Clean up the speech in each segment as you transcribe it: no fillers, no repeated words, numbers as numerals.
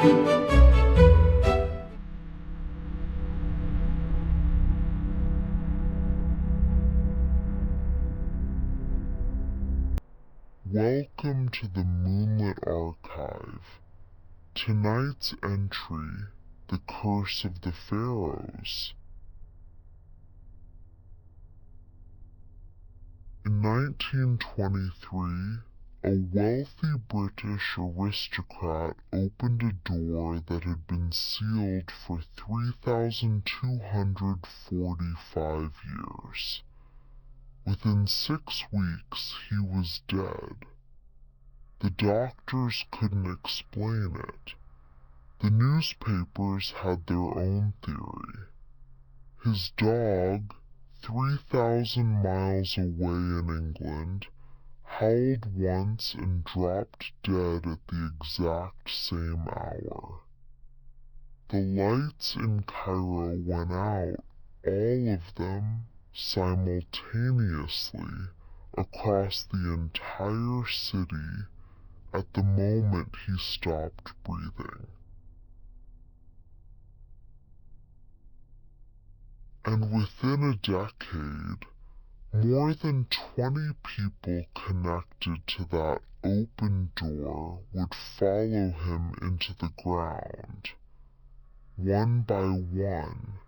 Welcome to the Moonlit Archive. Tonight's entry, The Curse of the Pharaohs. In 1923, a wealthy British aristocrat opened a door that had been sealed for 3,245 years. Within 6 weeks, he was dead. The doctors couldn't explain it. The newspapers had their own theory. His dog, 3,000 miles away in England, howled once and dropped dead at the exact same hour. The lights in Cairo went out, all of them, simultaneously, across the entire city at the moment he stopped breathing. And within a decade, more than 20 people connected to that open door would follow him into the ground, one by one,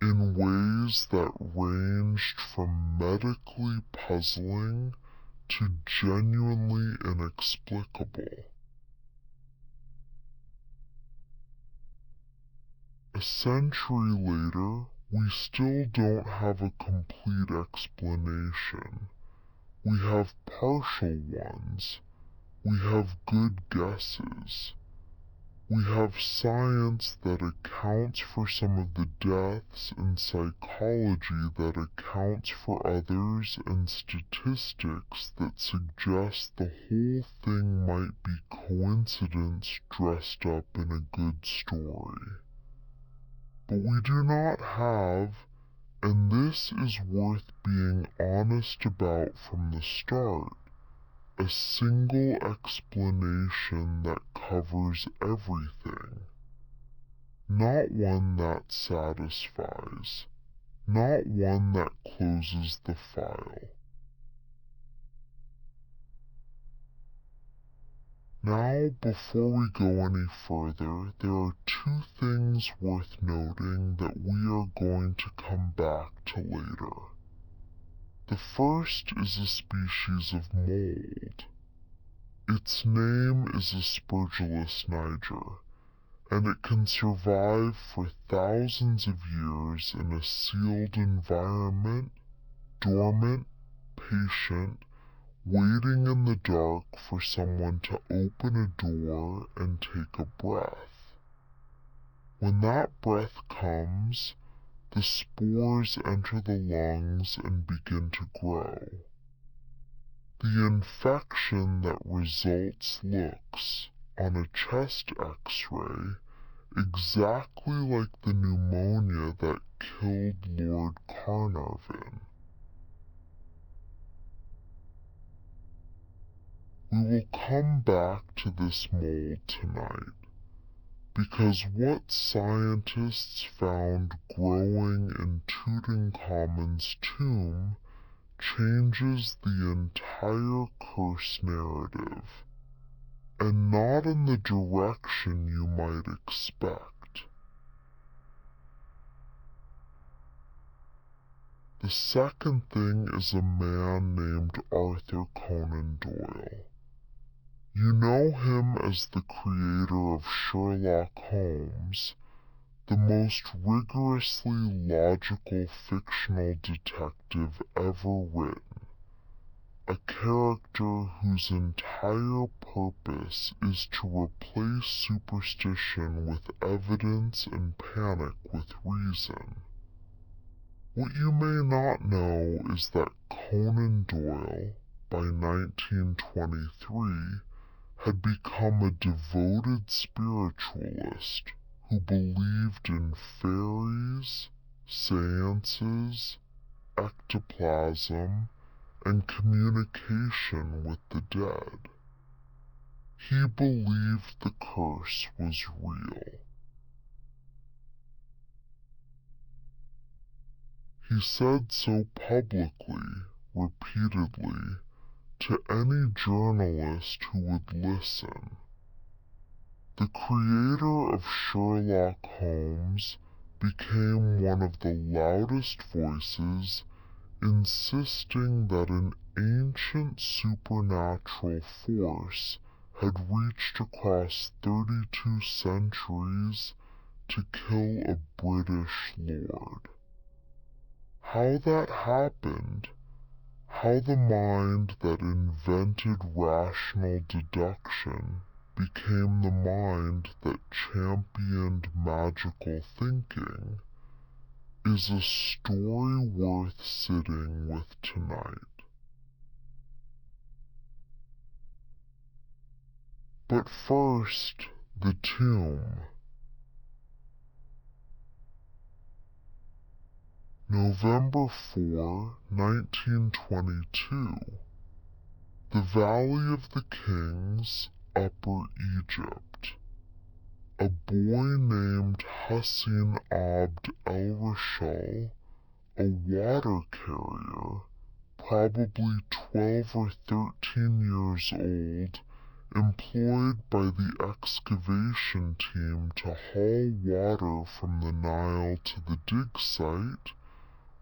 in ways that ranged from medically puzzling to genuinely inexplicable. A century later, we still don't have a complete explanation. We have partial ones. We have good guesses. We have science that accounts for some of the deaths and psychology that accounts for others and statistics that suggest the whole thing might be coincidence dressed up in a good story. But we do not have, and this is worth being honest about from the start, a single explanation that covers everything. Not one that satisfies. Not one that closes the file. Now, before we go any further, there are 2 things worth noting that we are going to come back to later. The first is a species of mold. Its name is Aspergillus niger, and it can survive for thousands of years in a sealed environment, dormant, patient, waiting in the dark for someone to open a door and take a breath. When that breath comes, the spores enter the lungs and begin to grow. The infection that results looks, on a chest X-ray, exactly like the pneumonia that killed Lord Carnarvon. We will come back to this mold tonight, because what scientists found growing in Tutankhamun's tomb changes the entire curse narrative, and not in the direction you might expect. The second thing is a man named Arthur Conan Doyle. You know him as the creator of Sherlock Holmes, the most rigorously logical fictional detective ever written, a character whose entire purpose is to replace superstition with evidence and panic with reason. What you may not know is that Conan Doyle, by 1923, had become a devoted spiritualist who believed in fairies, seances, ectoplasm, and communication with the dead. He believed the curse was real. He said so publicly, repeatedly, to any journalist who would listen. The creator of Sherlock Holmes became one of the loudest voices insisting that an ancient supernatural force had reached across 32 centuries to kill a British lord. How that happened, how the mind that invented rational deduction became the mind that championed magical thinking, is a story worth sitting with tonight. But first, the tomb. November 4, 1922. The Valley of the Kings, Upper Egypt. A boy named Hussein Abd el-Rashal, a water carrier, probably 12 or 13 years old, employed by the excavation team to haul water from the Nile to the dig site,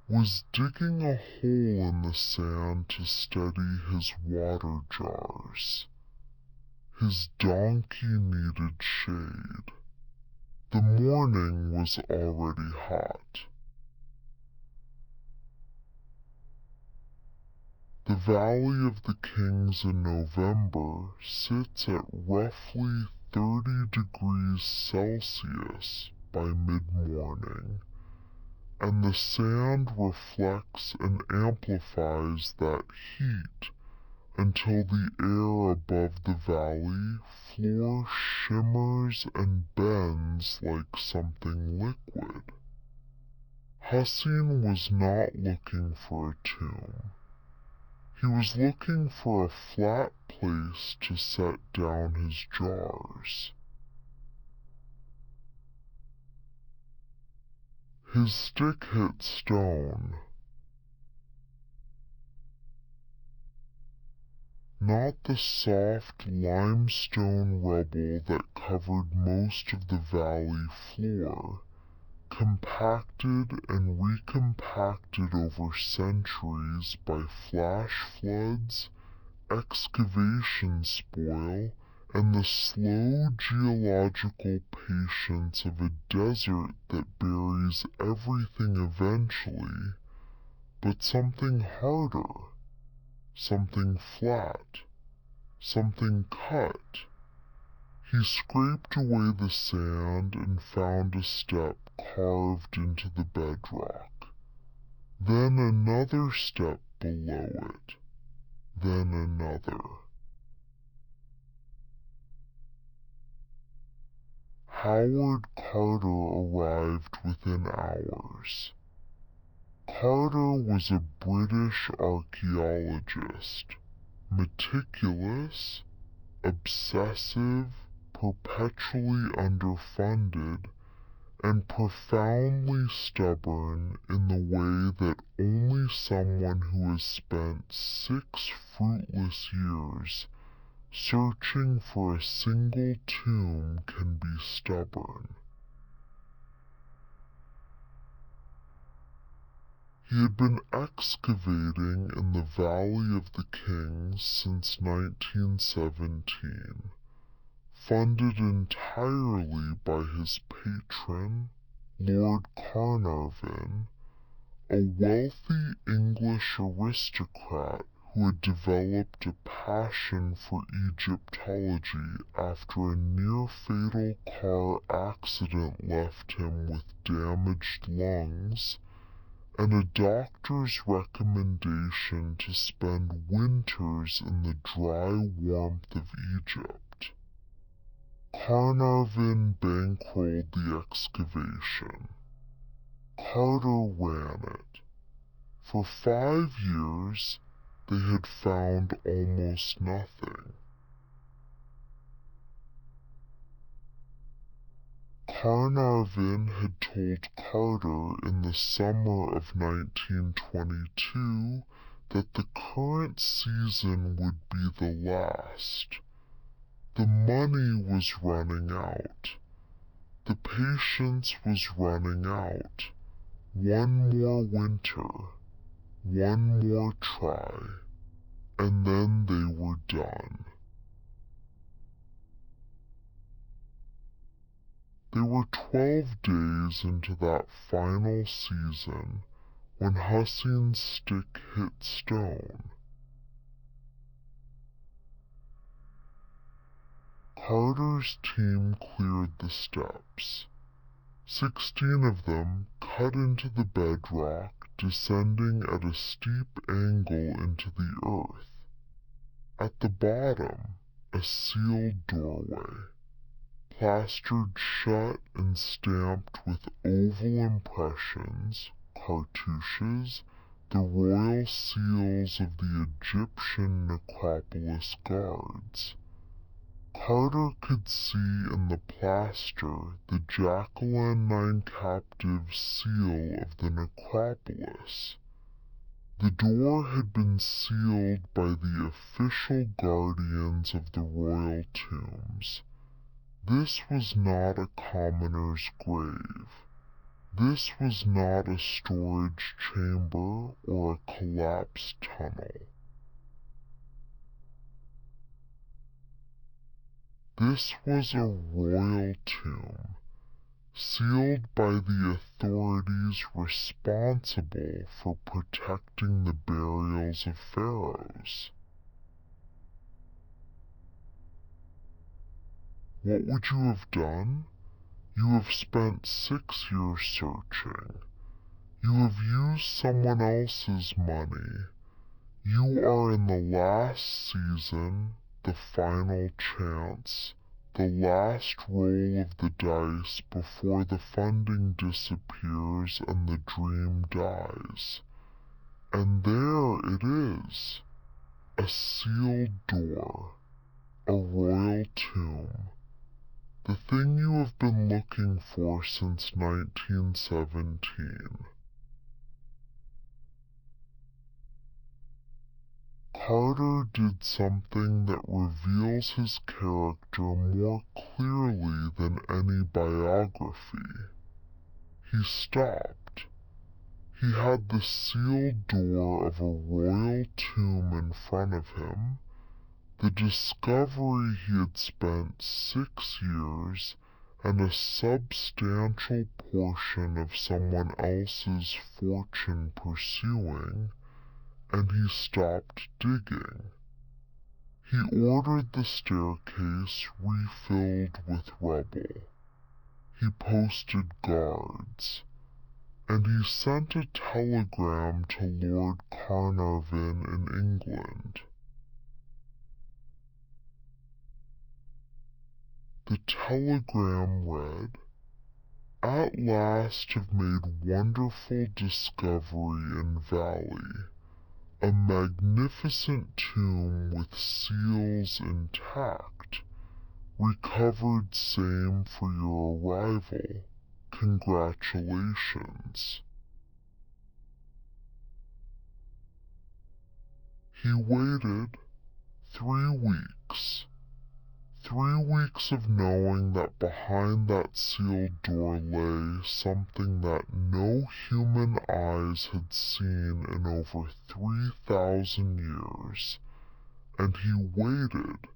was digging a hole in the sand to steady his water jars. His donkey needed shade. The morning was already hot. The Valley of the Kings in November sits at roughly 30 degrees Celsius by mid-morning, and the sand reflects and amplifies that heat until the air above the valley floor shimmers and bends like something liquid. Hussein was not looking for a tomb. He was looking for a flat place to set down his jars. His stick hit stone. Not the soft limestone rubble that covered most of the valley floor, compacted and recompacted over centuries by flash floods, excavation spoil, and the slow geological patience of a desert that buries everything eventually, but something harder, something flat, something cut. He scraped away the sand and found a step carved into the bedrock. Then another step below it. Then another. Howard Carter arrived within hours. Carter was a British archaeologist, meticulous, obsessive, perpetually underfunded, and profoundly stubborn in the way that only someone who has spent 6 fruitless years searching for a single tomb can be stubborn. He had been excavating in the Valley of the Kings since 1917, funded entirely by his patron, Lord Carnarvon, a wealthy English aristocrat who had developed a passion for Egyptology after a near-fatal car accident left him with damaged lungs and a doctor's recommendation to spend winters in the dry warmth of Egypt. Carnarvon bankrolled the excavation. Carter ran it. For 5 years, they had found almost nothing. Carnarvon had told Carter in the summer of 1922 that the current season would be the last. The money was running out. The patience was running out. One more winter, one more try, and then they were done. They were 12 days into that final season when Hussein's stick hit stone. Carter's team cleared the steps. 16 of them cut into the bedrock, descending at a steep angle into the earth. At the bottom, a sealed doorway, plastered shut and stamped with oval impressions, cartouches, the royal seals of the Egyptian necropolis guards. Carter could see in the plaster the Jack-o'-lantern captive seal of the necropolis. The door had been sealed by the official guardians of the royal tombs. This was not a commoner's grave. This was not a storage chamber or a collapsed tunnel. This was a royal tomb, sealed by the authorities responsible for protecting the burials of pharaohs. What would you have done? You have spent 6 years searching. You have used someone else's money. You are in the last season, the final chance, the last roll of the dice before the funding disappears and the dream dies. And there it is, a sealed door, a royal tomb, the thing you have been looking for since 1917. Carter did something that reveals his character more clearly than any biography. He stopped. He had the sealed door of a royal tomb in front of him, the discovery he had spent 6 years and a substantial portion of someone else's fortune pursuing, and he stopped digging. He ordered the staircase refilled with rubble. He posted guards, and he sent a telegram to Lord Carnarvon in England. The telegram read, "At last have made wonderful discovery in valley. A magnificent tomb with seals intact. Recovered same for your arrival. Congratulations." He waited 3 weeks. 3 weeks of knowing that behind that sealed door lay something that no human eyes had seen in over 3,000 years. And he waited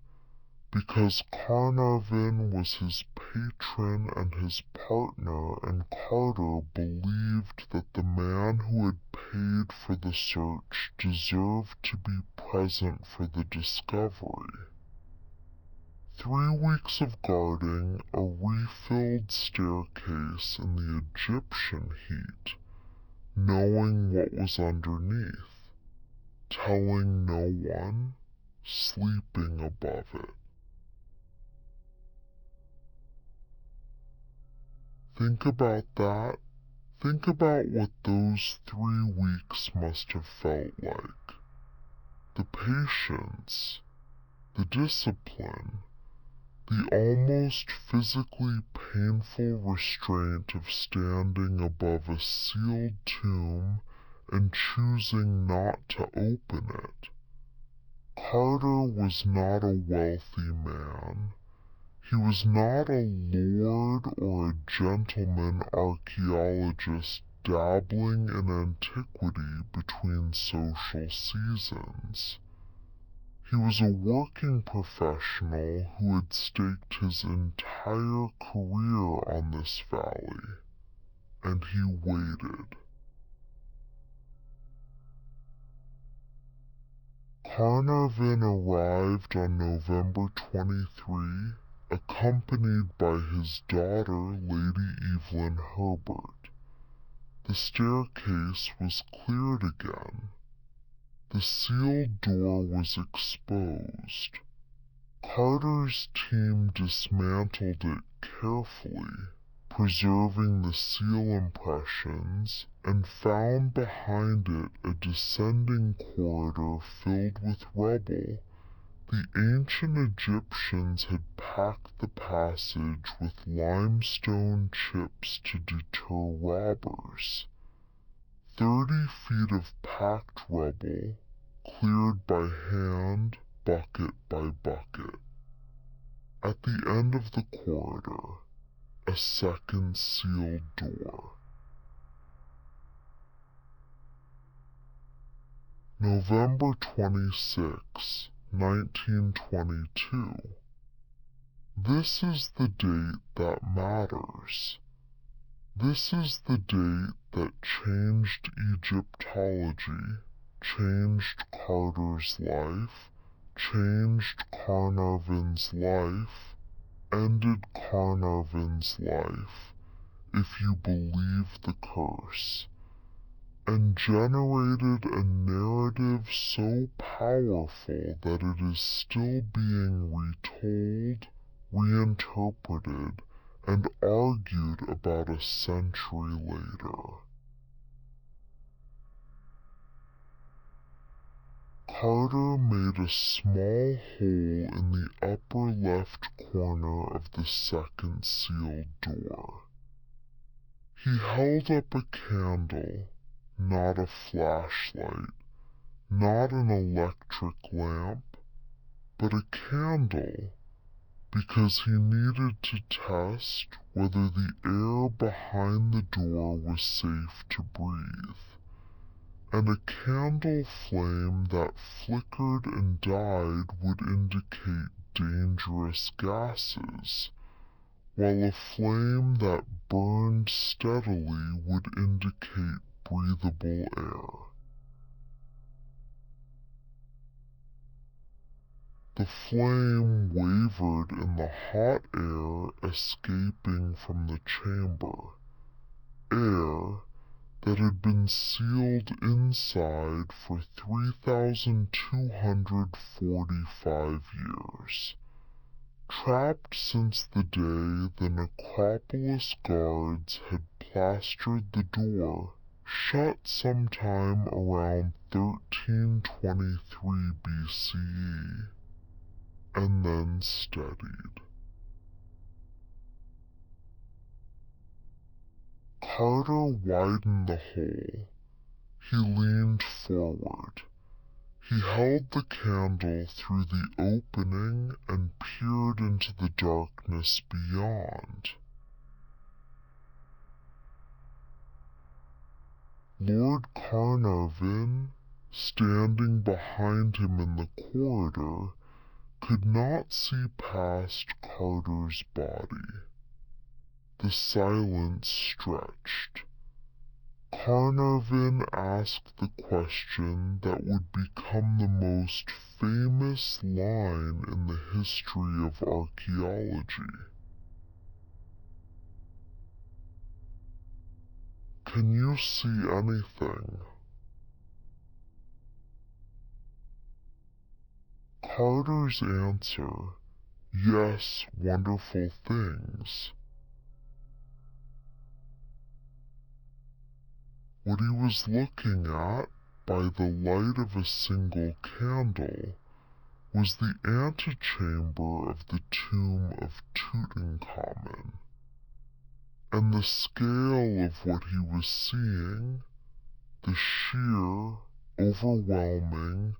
because Carnarvon was his patron and his partner, and Carter believed that the man who had paid for the search deserved to be present for the discovery. 3 weeks of guarding a refilled staircase in the Egyptian heat, knowing what was underneath, telling no one, sleeping above it. Think about that. Think about what those 3 weeks must have felt like. The patience, the discipline, The almost physically painful restraint of standing above a sealed tomb and choosing not to open it. Carter was not a wealthy man. He was not a lord or a gentleman archaeologist dabbling in antiquity between social seasons. He was a working professional who had staked his entire career on this valley, and he waited. Carnarvon arrived on November 23, accompanied by his daughter, Lady Evelyn Herbert. The staircase was cleared again. The sealed door was exposed. Carter's team dismantled it carefully, preserving the seal impressions, and found behind it a descending corridor filled with rubble. The ancient Egyptians had packed the passage with limestone chips to deter robbers. 30 feet of packed rubble, cleared by hand, bucket by bucket. At the end of the corridor, a second sealed door. November 26, 1922. This is the date that matters. This is the date that changed Egyptology, changed Carter's life, changed Carnarvon's life, ended Carnarvon's life, if you believe the curse, and generated a narrative so powerful that it is still being retold, reinterpreted, and argued about a century later. Carter made a small hole in the upper left corner of the second sealed door. He held up a candle, not a flashlight, not an electric lamp, but a candle, because he needed to test whether the air behind the door was safe to breathe. And a candle flame that flickered and died would indicate dangerous gases, while a flame that burned steadily would indicate breathable air. The flame wavered in the hot air escaping from the chamber, air that had been sealed inside for 3,245 years, trapped since the day the necropolis guards had plastered the door, shut sometime around 1323 BCE, and then steadied. Carter widened the hole. He leaned forward. He held the candle through the opening and peered into the darkness beyond. Lord Carnarvon, standing behind him in the corridor, could not see past Carter's body. The silence stretched. Carnarvon asked the question that would become the most famous line in the history of archaeology. Can you see anything? Carter's answer, yes, wonderful things. What he was looking at, by the light of a single candle, was the antechamber of the tomb of Tutankhamun, and the scale of what he was seeing, the sheer, overwhelming,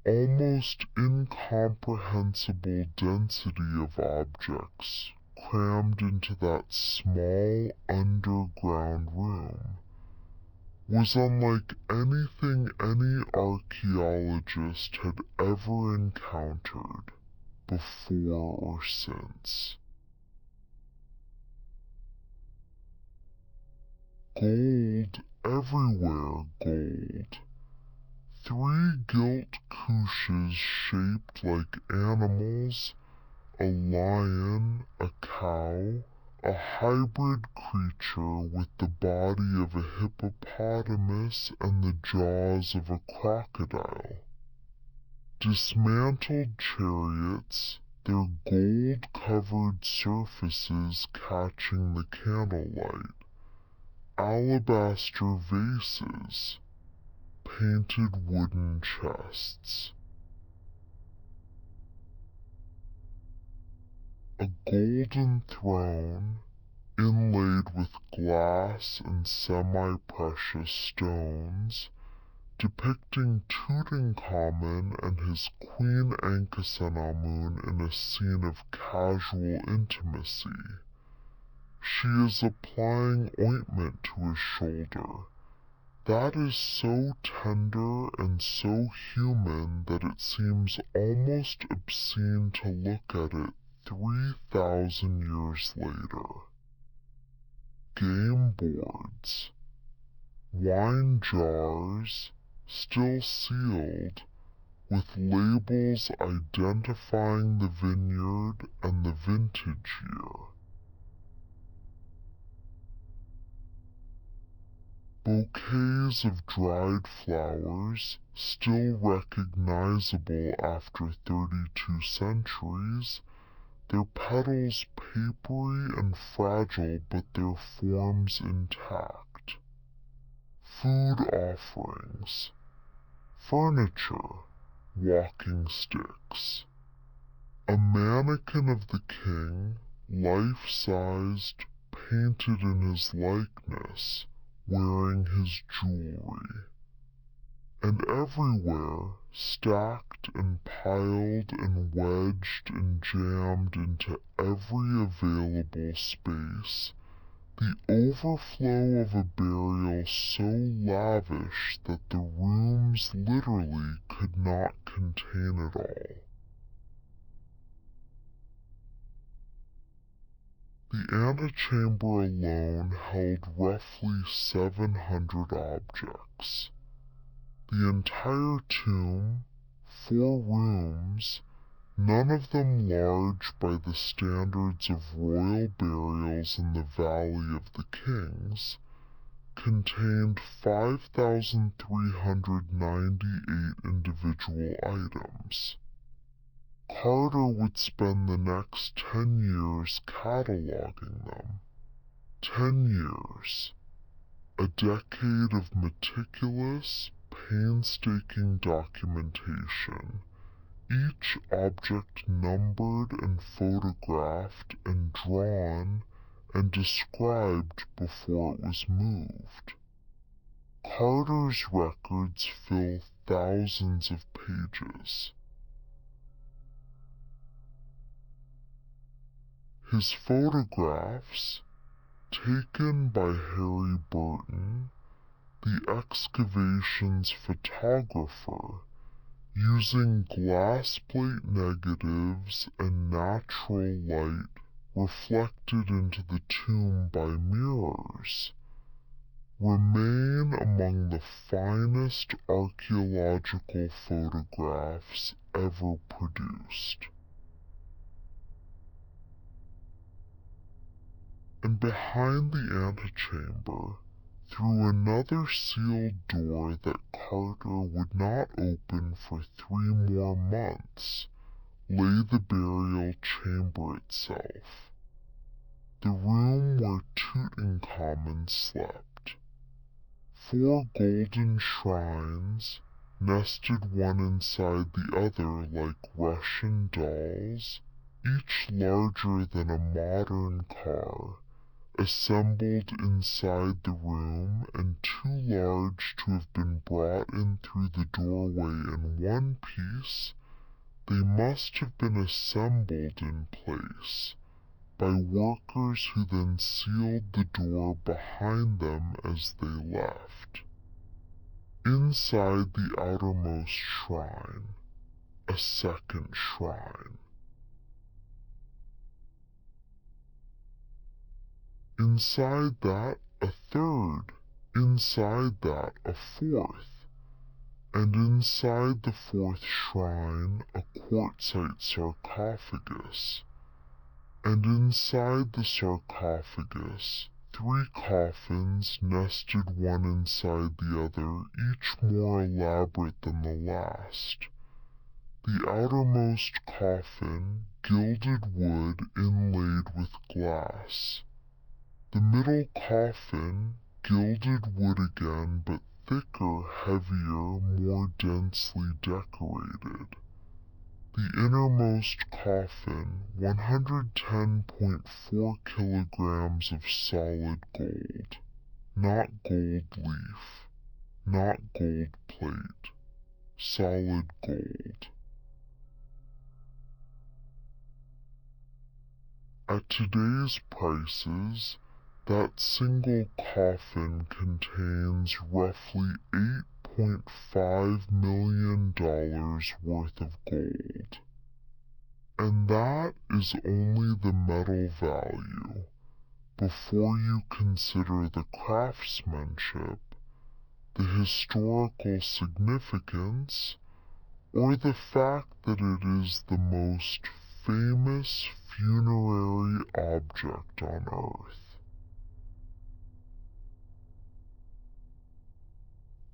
almost incomprehensible density of objects crammed into that small underground room, was unlike anything any archaeologist had ever encountered before or since. Gold everywhere, gold. 3 gilt couches shaped like animals, a lion, a cow, a hybrid creature with the body of a hippopotamus and the jaws of a crocodile. Dismantled chariots, their gold-covered surfaces catching the candlelight. Alabaster vases, painted wooden chests. A golden throne, inlaid with glass and semi-precious stones, depicting Tutankhamun and his Queen Ankhesenamun in a scene of casual intimacy. She is applying ointment to his shoulder. That is so tender and so human that it seems almost obscene to look at it 3,000 years later. Game boards, wine jars, still sealed, with labels identifying the vineyard and the vintage year. Bouquets of dried flowers, still recognizable after 32 centuries, their petals papery and fragile but their forms intact. Food offerings, furniture, walking sticks. A mannequin of the king, life-sized, painted in his likeness, wearing his jewelry. And everywhere, stacked and piled and wedged and jammed into every available space, the overflow of a burial so lavish that the rooms literally could not contain it all. The antechamber alone held roughly 700 objects. The entire tomb, 4 rooms, none of them large by the standards of royal burials in the Valley of the Kings, contained 5,398 individual items. Carter would spend the next 10 years cataloging them. 10 years. A decade of meticulous, painstaking documentation, each object numbered and photographed and drawn and described before it was moved. Carter's records fill thousands of pages. His photographs, taken by Harry Burton, the excavation's photographer, using glass plate negatives and natural light reflected into the tomb by mirrors, remain among the finest archaeological photographs ever produced. And behind the antechamber, through another sealed door that Carter would not open for 3 more months, lay the burial chamber itself, the room where Tutankhamun slept. 4 golden shrines, nested one inside the other like Russian dolls, each larger than a modern car, assembled inside the room and too large to have been brought in through the doorway in one piece. They must have been assembled in place by workers who then sealed the door behind them as they left. Inside the outermost shrine, a second shrine. Inside that, a third. Inside that, a fourth. And inside the fourth shrine, a quartzite sarcophagus. And inside the sarcophagus, 3 coffins nested one inside the other, each more elaborate than the last. The outermost coffin, gilded wood inlaid with glass. The middle coffin, gilded wood again, but thicker, heavier, more densely decorated. The innermost coffin, 110.4 kilograms of solid gold. Not gold leaf, not gold plate, solid gold. At today's prices, that single coffin contains roughly $8.5 million worth of gold. And that is only the metal value, before you consider the craftsmanship, the historical significance, or the fact that it is the most famous funerary object on Earth.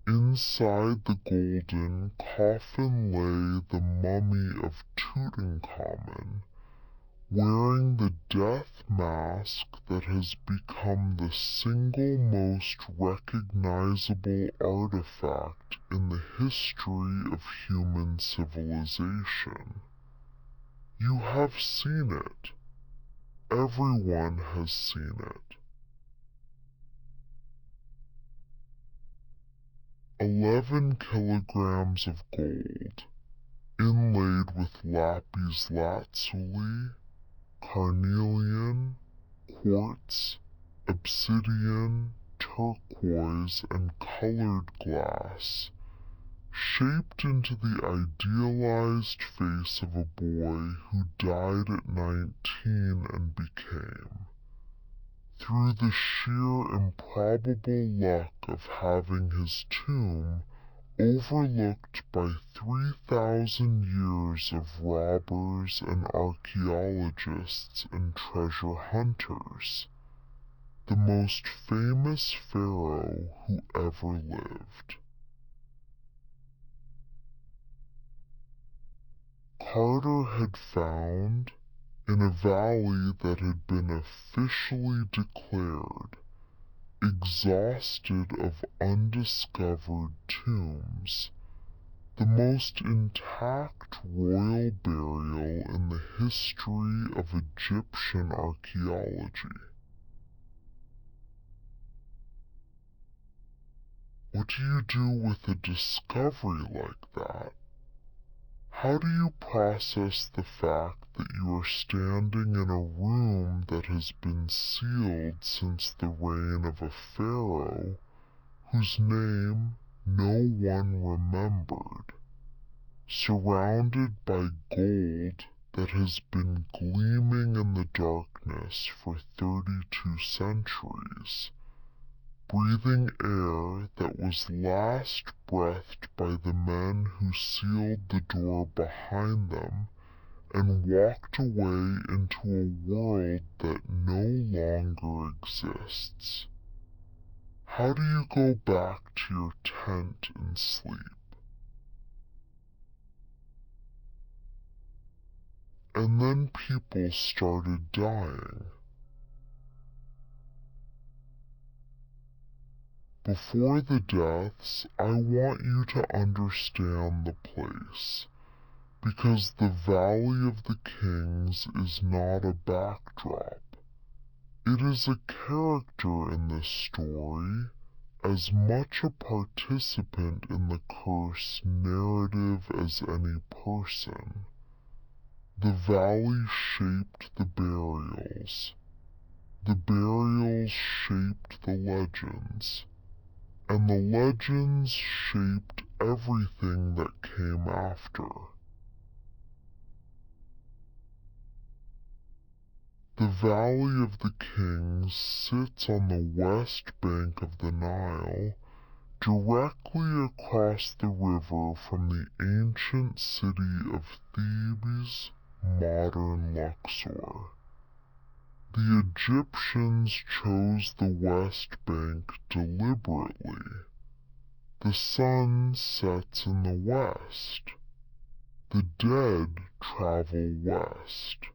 Inside the golden coffin lay the mummy of Tutankhamun, wearing the death mask that has become the single most recognizable artifact in the history of human civilization. You have seen it. Everyone has seen it. 11 kilograms of gold, inlaid with lapis lazuli, carnelian, quartz, obsidian, turquoise, and colored glass, shaped into the idealized face of a boy who died at 19 and became, through the sheer improbable luck of having his tomb overlooked by 3,000 years of robbers and archaeologists and treasure hunters, the most famous pharaoh who ever lived. Carter had found, in a valley that had been officially declared exhausted of undiscovered tombs, the most intact royal burial in the history of Egyptian archaeology. What do you do with a discovery like that? How do you process the fact that you are standing in a room that has been sealed since the reign of a pharaoh whose name no one remembered, surrounded by gold that has been gleaming in the darkness for 32 centuries, breathing air that was last breathed by the men who sealed the door behind them and walked away into a world that no longer exists? How do you go back to your tent and sleep? And then people started dying. Before the deaths, I want you to understand the place, because the Valley of the Kings is not a backdrop. It is a character in this story, as much a participant in the curse narrative as any person. The valley shaped the burials. The burials shaped the legends. And the legends shaped everything that came after. The Valley of the Kings sits on the west bank of the Nile, directly across the river from the ancient city of Thebes, modern Luxor. The Egyptians chose the west bank deliberately. The sun sets in the west. The dead travel west.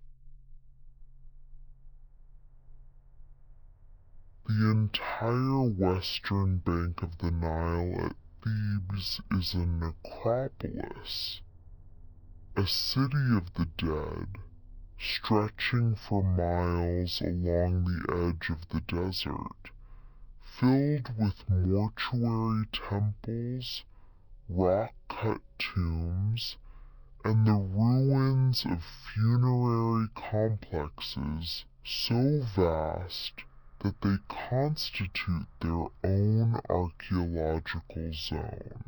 The entire western bank of the Nile at Thebes is a necropolis, a city of the dead, stretching for miles along the edge of the desert, filled with mortuary temples, rock-cut tombs, and the ruins of funerary complexes so vast that they constitute their own archaeological zone.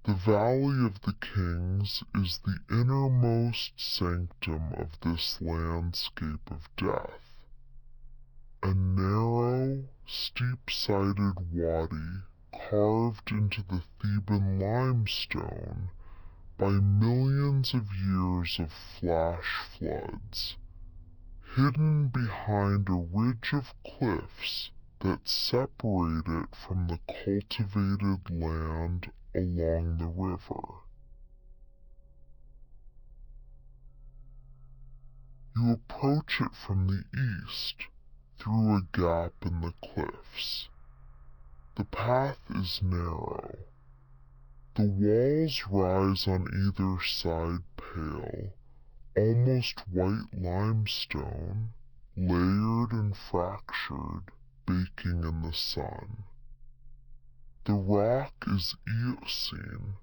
The Valley of the Kings is the innermost sanctum of this landscape of death. A narrow, steep-sided wadi carved into the Theban limestone by millions of years of flash floods, hidden behind a ridge of cliffs that separate it from the cultivated land along the river. You approach it from the east, through a gap in the cliffs. The path is narrow. The walls rise on either side pale, almost white limestone, layered and fractured, baking in the sun. The rock is Eocene,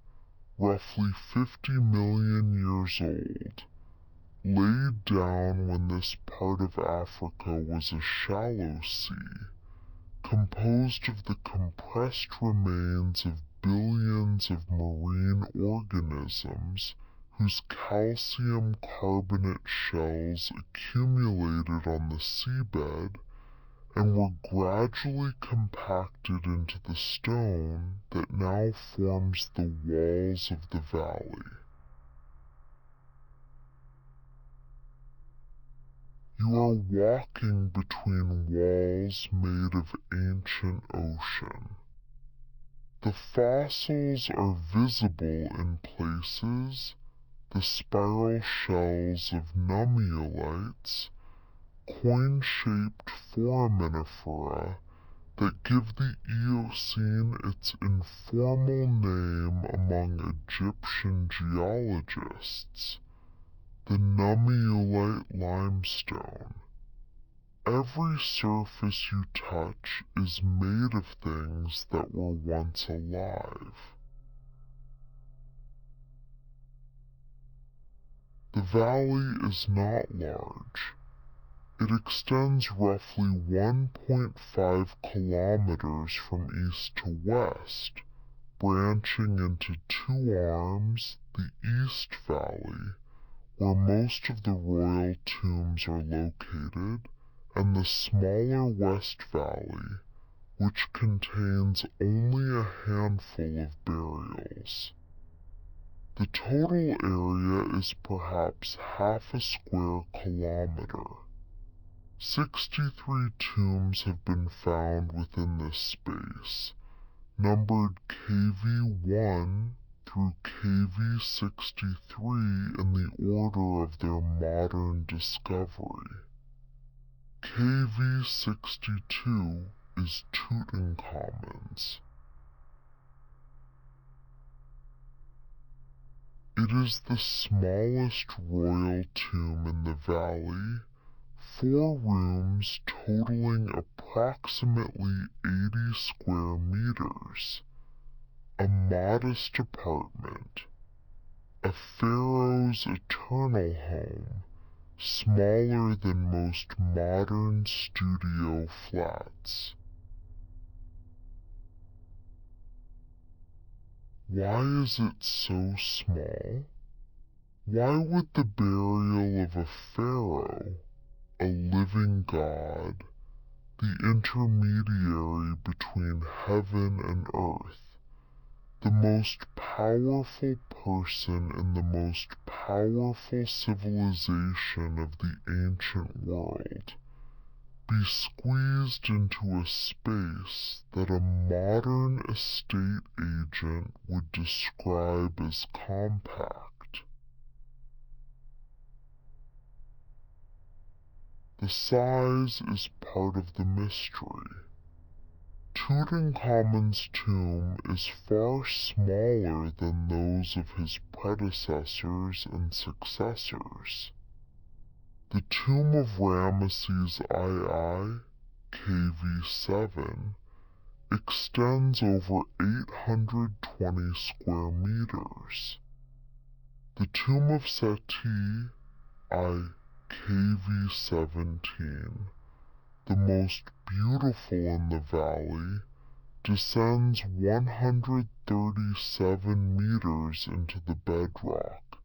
roughly 50 million years old, laid down when this part of Africa was a shallow sea, composed of the compressed remains of billions of marine organisms whose calcium carbonate shells accumulated on the seabed and were gradually compacted into the stone that now forms the walls of the valley. You are walking between walls made of ancient ocean. The fossils are visible in places, the spiral shells of nummulites, coin-shaped foraminifera that give the Eocene its informal name among Egyptian geologists, the nummulite limestone. Every surface you touch is made of things that were once alive. The valley is not large. It extends roughly 1.5 kilometers from east to west, branching into two arms, the East Valley, where most of the royal tombs are located, and the smaller West Valley, which contains only a handful of burials. The total area is perhaps half a square kilometer. 63 tombs have been found within this space, numbered KV1 through KV63 in the order of their modern discovery. KV-62 is Tutankhamun's. It is the smallest royal tomb in the valley, 4 rooms totaling approximately 80 square meters, a modest apartment, a pharaoh's eternal home, smaller than most modern studio flats. Why is it so small? Why would the burial of a pharaoh, a living god, the intermediary between heaven and earth, the most powerful person in the most powerful civilization of the ancient world, be squeezed into a space that a modern estate agent would describe as compact? The size is part of the mystery. Tutankhamun's tomb is far smaller than those of his predecessors and successors. The tomb of Ramesses II, KV-7, extends over 820 square meters. The tomb of Seti I, KV-17, the most beautiful in the valley, descends 137 meters into the bedrock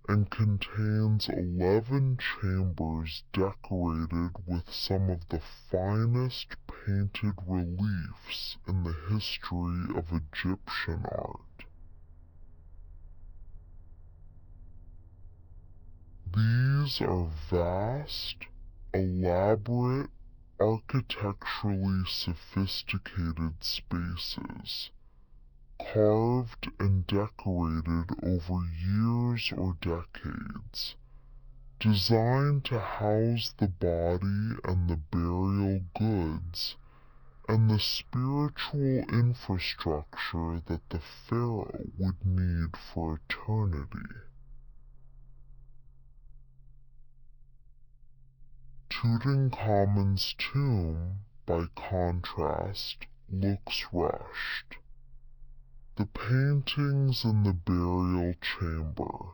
and contains 11 chambers decorated with some of the finest painted reliefs in the history of Egyptian art. These are vast, elaborate, architecturally sophisticated spaces, carved and decorated over years or decades, designed to house the body and the burial goods and the spiritual infrastructure that the pharaoh would need for eternity. Tutankhamun's tomb, by contrast, looks rushed. The paintings in the burial chamber,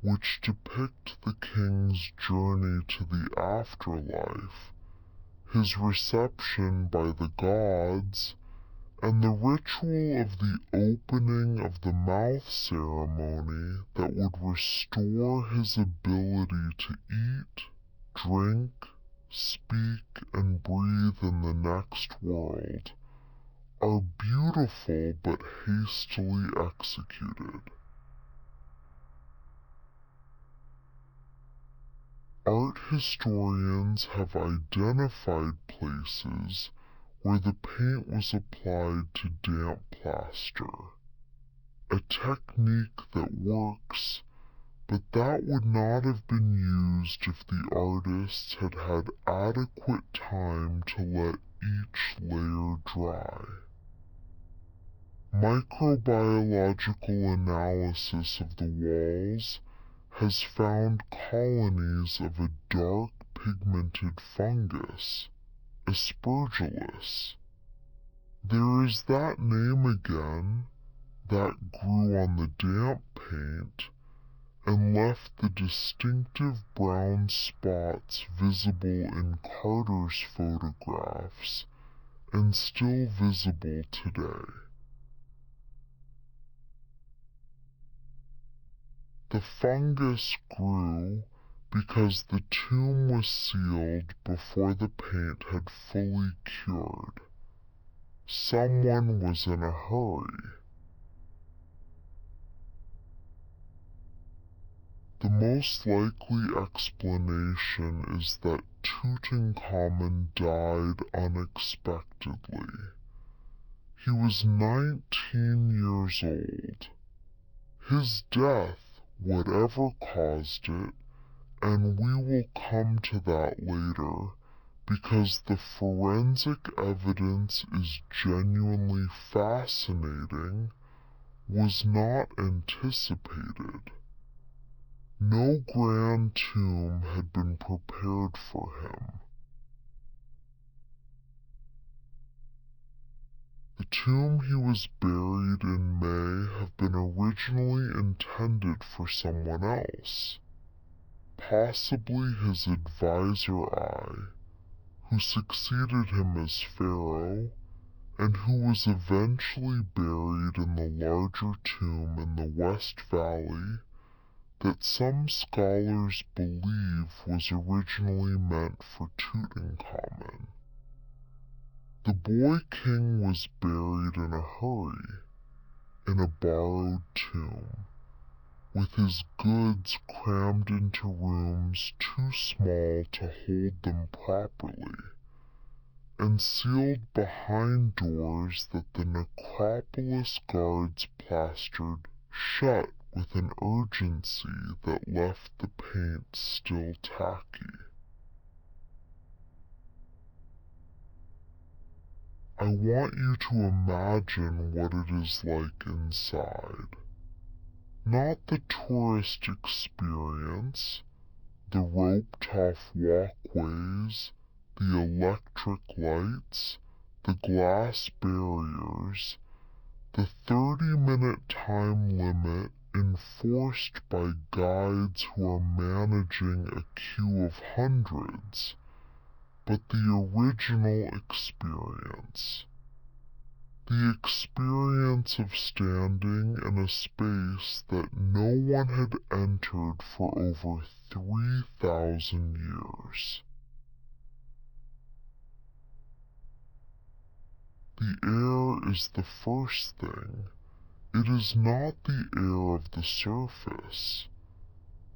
which depict the king's journey to the afterlife, his reception by the gods, and the ritual of the opening of the mouth ceremony that would restore his ability to eat, drink, speak, and breathe in the next world, are beautiful but hastily executed. Art historians have identified places where the paint was applied to damp plaster, a technique that works, but that would not have been used if the artists had had adequate time to let each layer dry. Microbiological analysis of the walls has found colonies of a dark pigmented fungus, Aspergillus. There is that name again, that grew on the damp paint and left the distinctive brown spots visible in Carter's photographs and still visible today. The fungus grew because the tomb was sealed before the paint had fully cured. Someone was in a hurry. The most likely explanation is that Tutankhamun died unexpectedly. He was 19 years old. His death, whatever caused it, and we will come to that later, because the forensic evidence is genuinely fascinating, was not anticipated. No grand tomb had been prepared for him. The tomb he was buried in may have been originally intended for someone else, possibly his advisor Ai, who succeeded him as pharaoh, and who was eventually buried in the larger tomb in the West Valley that some scholars believe was originally meant for Tutankhamun. The boy king was buried in a hurry, in a borrowed tomb, with his goods crammed into rooms too small to hold them properly, and sealed behind doors that the necropolis guards plastered shut with an urgency that left the paint still tacky. I want you to imagine what it is like inside. Not the tourist experience, the roped-off walkways, the electric lights, the glass barriers, the 30-minute time limit enforced by guides who are managing a queue of hundreds, but the original experience. The experience of standing in a space that no one had entered for over 3,000 years. The air is the first thing. It is not the air of the surface.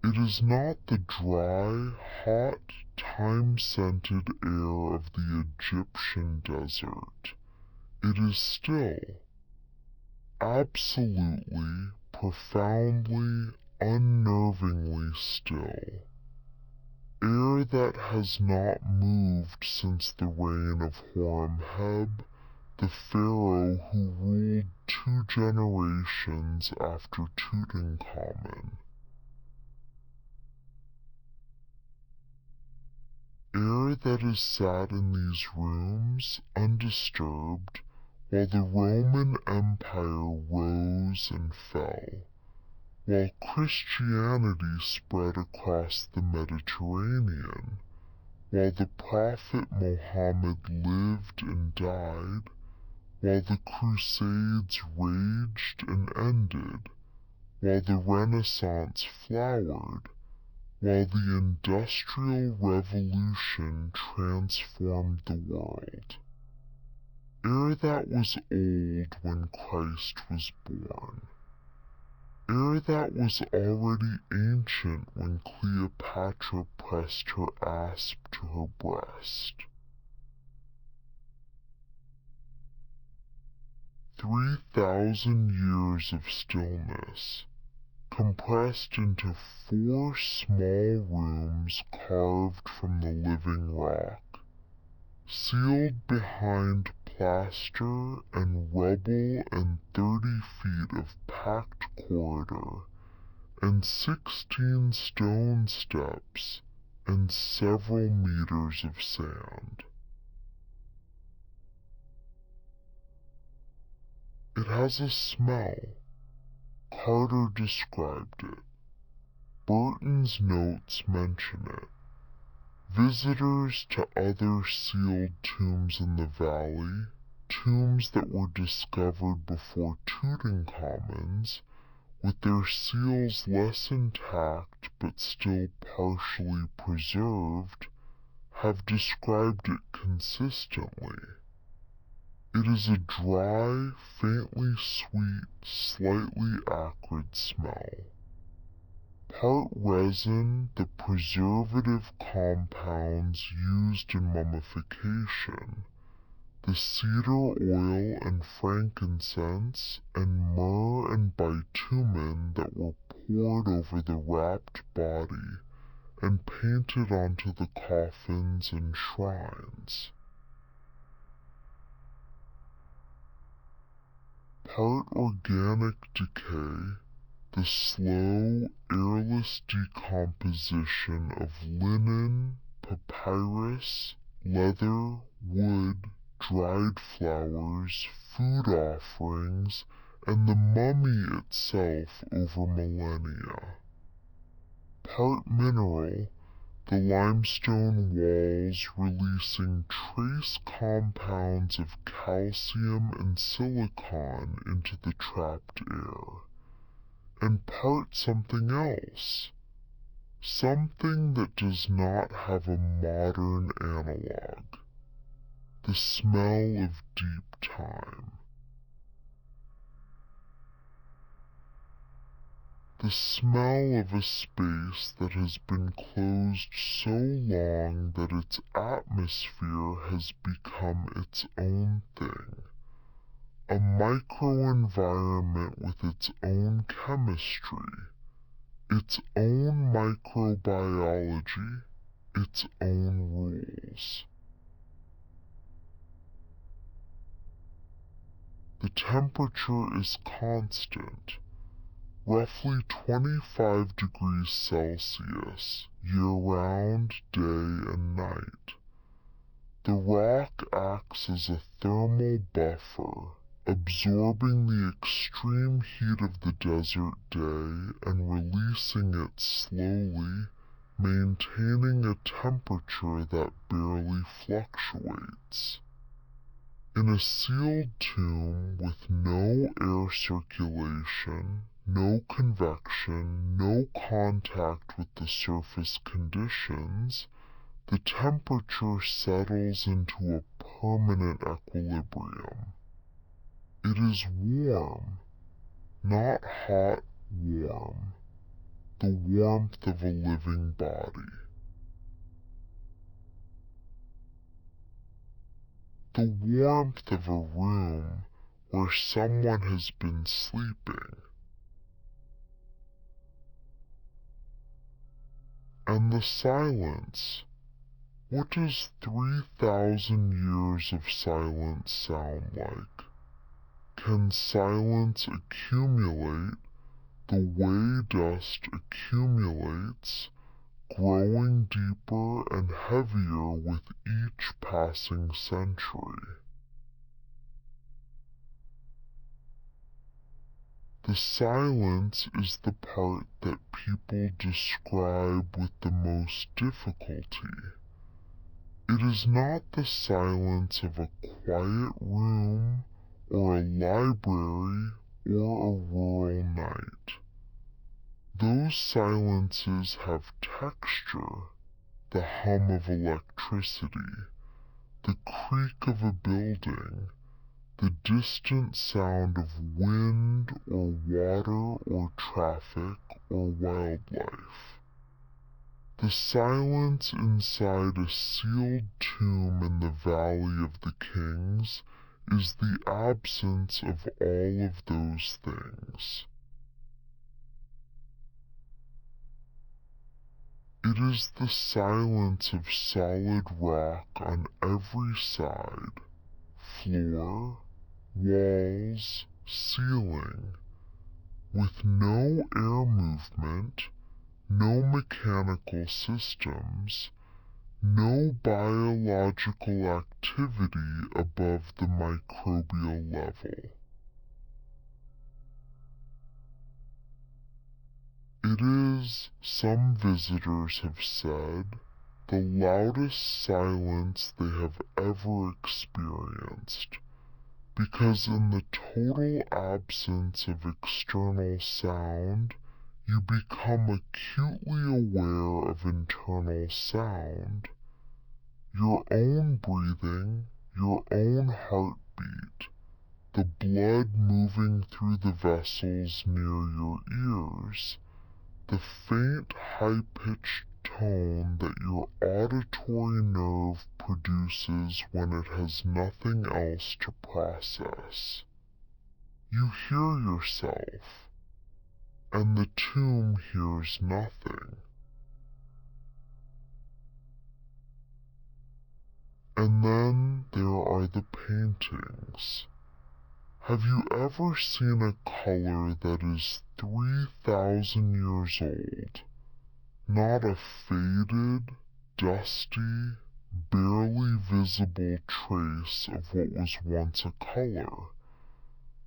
It is not the dry, hot, time-scented air of the Egyptian desert. It is still, absolutely, profoundly, unnervingly still. Air that has not moved since the reign of Horemheb, the pharaoh who ruled 2 generations after Tutankhamun. Air that has sat in these rooms undisturbed while the Roman Empire rose and fell, while Christianity spread across the Mediterranean, while the Prophet Mohammed lived and died, while the Crusades raged and ended, while the Renaissance flowered, while the Industrial Revolution transformed the world. Air that was old when Christ was born. Air that was already ancient when Cleopatra pressed her asp to her breast. 3,000 years of stillness, compressed into 4 small rooms carved from the living rock, sealed behind plaster and rubble and 30 feet of packed corridor, and 16 stone steps and several meters of sand. It has a smell. Carter described it. Burton's notes mention it. Visitors to other sealed tombs in the valley, tombs that were discovered before Tutankhamun's, with their seals less intact but still partially preserved, have described it consistently. It is a dry, faintly sweet, slightly acrid smell. Part resin, the preservative compounds used in mummification, the cedar oil and frankincense and myrrh and bitumen that were poured over the wrapped body and painted onto the coffins and shrines. Part organic decay, the slow, airless decomposition of linen, papyrus, leather, wood, dried flowers, food offerings, and the mummy itself over millennia. Part mineral, the limestone walls releasing trace compounds of calcium and silicon into the trapped air, and part something else, something that does not have a modern analog, the smell of deep time. The smell of a space that has been closed so long that its atmosphere has become its own thing, a microenvironment with its own chemistry, its own microbiology, its own rules. The temperature is constant, roughly 25 degrees Celsius, year-round, day and night. The rock acts as a thermal buffer, absorbing the extreme heat of the desert day and releasing it slowly, maintaining a temperature that barely fluctuates. In a sealed tomb with no air circulation, no convection, no contact with the surface conditions, the temperature settles into a permanent equilibrium. It is warm, not hot warm, the warmth of a living body. The warmth of a room where someone has been sleeping. And the silence. What does 3,000 years of silence sound like? Can silence accumulate the way dust accumulates, growing deeper and heavier with each passing century? The silence is the part that people describe with the most difficulty. It is not the silence of a quiet room, or a library, or a rural night. Those silences have texture, the hum of electricity, the creak of a building, the distant sound of wind or water or traffic or wildlife. The silence inside a sealed tomb in the Valley of the Kings is the absence of all of those things. It is the silence of solid rock on every side, floor, walls, ceiling, with no air movement, no mechanical systems, no biological activity above the microbial level. It is, some visitors have said, the loudest silence they have ever experienced, because in the total absence of external sound, you become acutely aware of internal sound, your own breathing, your own heartbeat, the blood moving through the vessels near your ears, the faint high-pitched tone that your auditory nerve produces when it has nothing else to process. You hear yourself, and the tomb hears nothing. And then there are the paintings. Have you ever seen a color that is 3,000 years old? Not a faded, dusty, barely visible trace of what was once a color,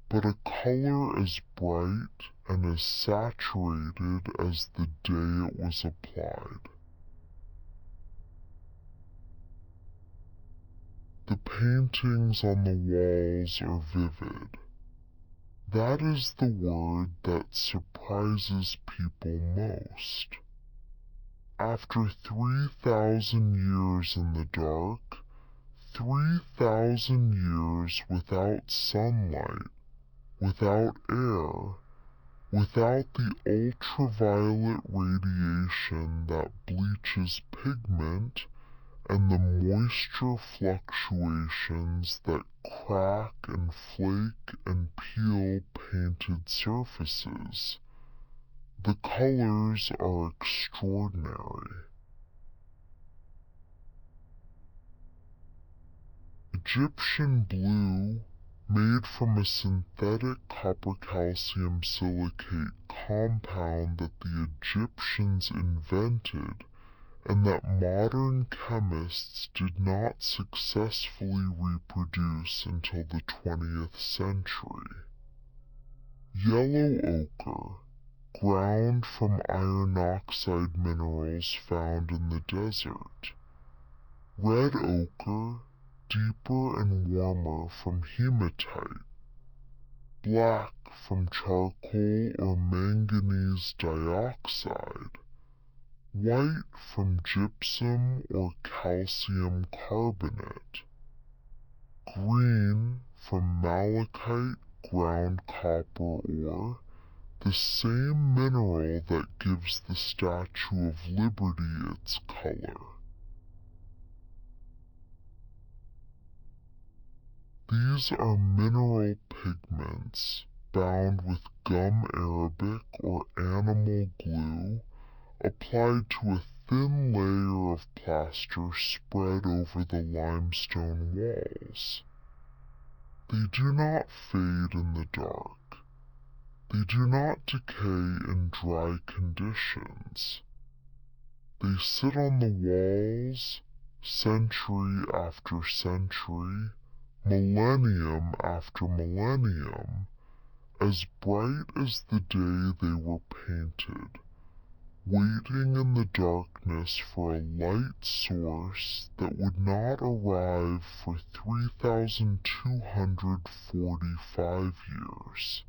but a color as bright and as saturated as the day it was applied. The paintings on the walls are vivid. That is the word that surprises people most. After 3,000 years in the dark, 3,000 years without sunlight, without air, without the ultraviolet radiation that bleaches pigment and the moisture fluctuations that crack and flake and peel painted surfaces, the colors are extraordinary. Egyptian blue, made from a synthetic copper-calcium silicate compound that the Egyptians invented and that modern chemists did not successfully reproduce until the 20th century. Yellow ochre, ground from iron oxide minerals found in the desert. Red ochre, deeper and warmer from hematite. Black from charcoal or manganese dioxide. White from gypsum or calcium carbonate. Green from malachite ground copper ore, the same mineral that gives the Statue of Liberty its color. These are mineral pigments bound with gum arabic or animal glue applied to a thin layer of plaster spread over the limestone walls. They do not fade in the dark. They do not decay in dry conditions. They sit on the walls, century after century, millennium after millennium, as bright as the day they were painted, waiting in the darkness for a light source that would not arrive for 3,245 years.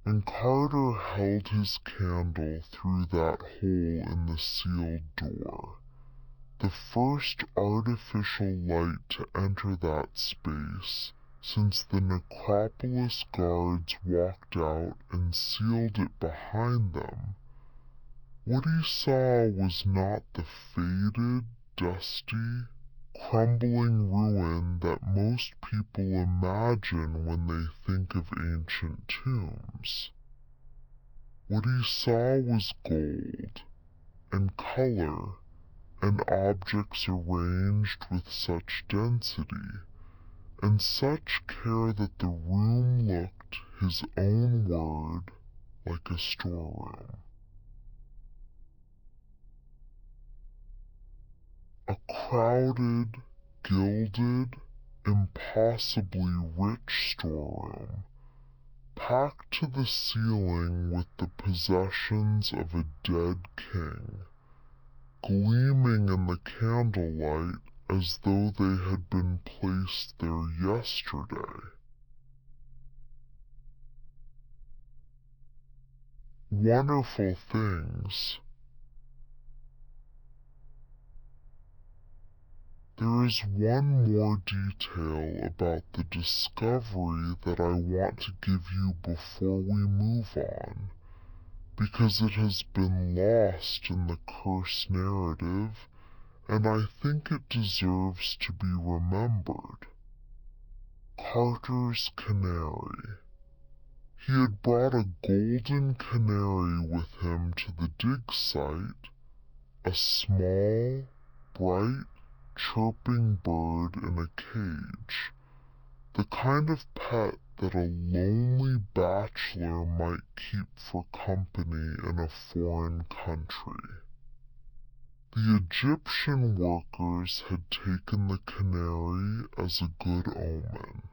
And Carter held his candle through that hole in the sealed door, the first artificial light to enter that space since the necropolis guards walked out and sealed it behind them. What he saw was not the faded, dusty, crumbling ruin that most people imagine when they think of ancient tombs. What he saw was gold, and color, and objects arranged with such density, and such care that the room looked, his own word, like a storeroom. A crowded, gilded, impossibly rich storeroom, packed to the ceiling with the possessions of a dead king, gleaming in the candlelight as though they had been placed there yesterday. Wonderful things. There is one more detail about the discovery that I want to give you before we move on, because it has been lost in the curse narrative, and I think it deserves to be remembered. Carter's canary. He had brought a golden canary with him to the dig site, a small, bright, chirping bird in a cage, the kind of pet that a lonely bachelor might keep for company in a foreign country. The Egyptian workers had taken the canary as a good omen.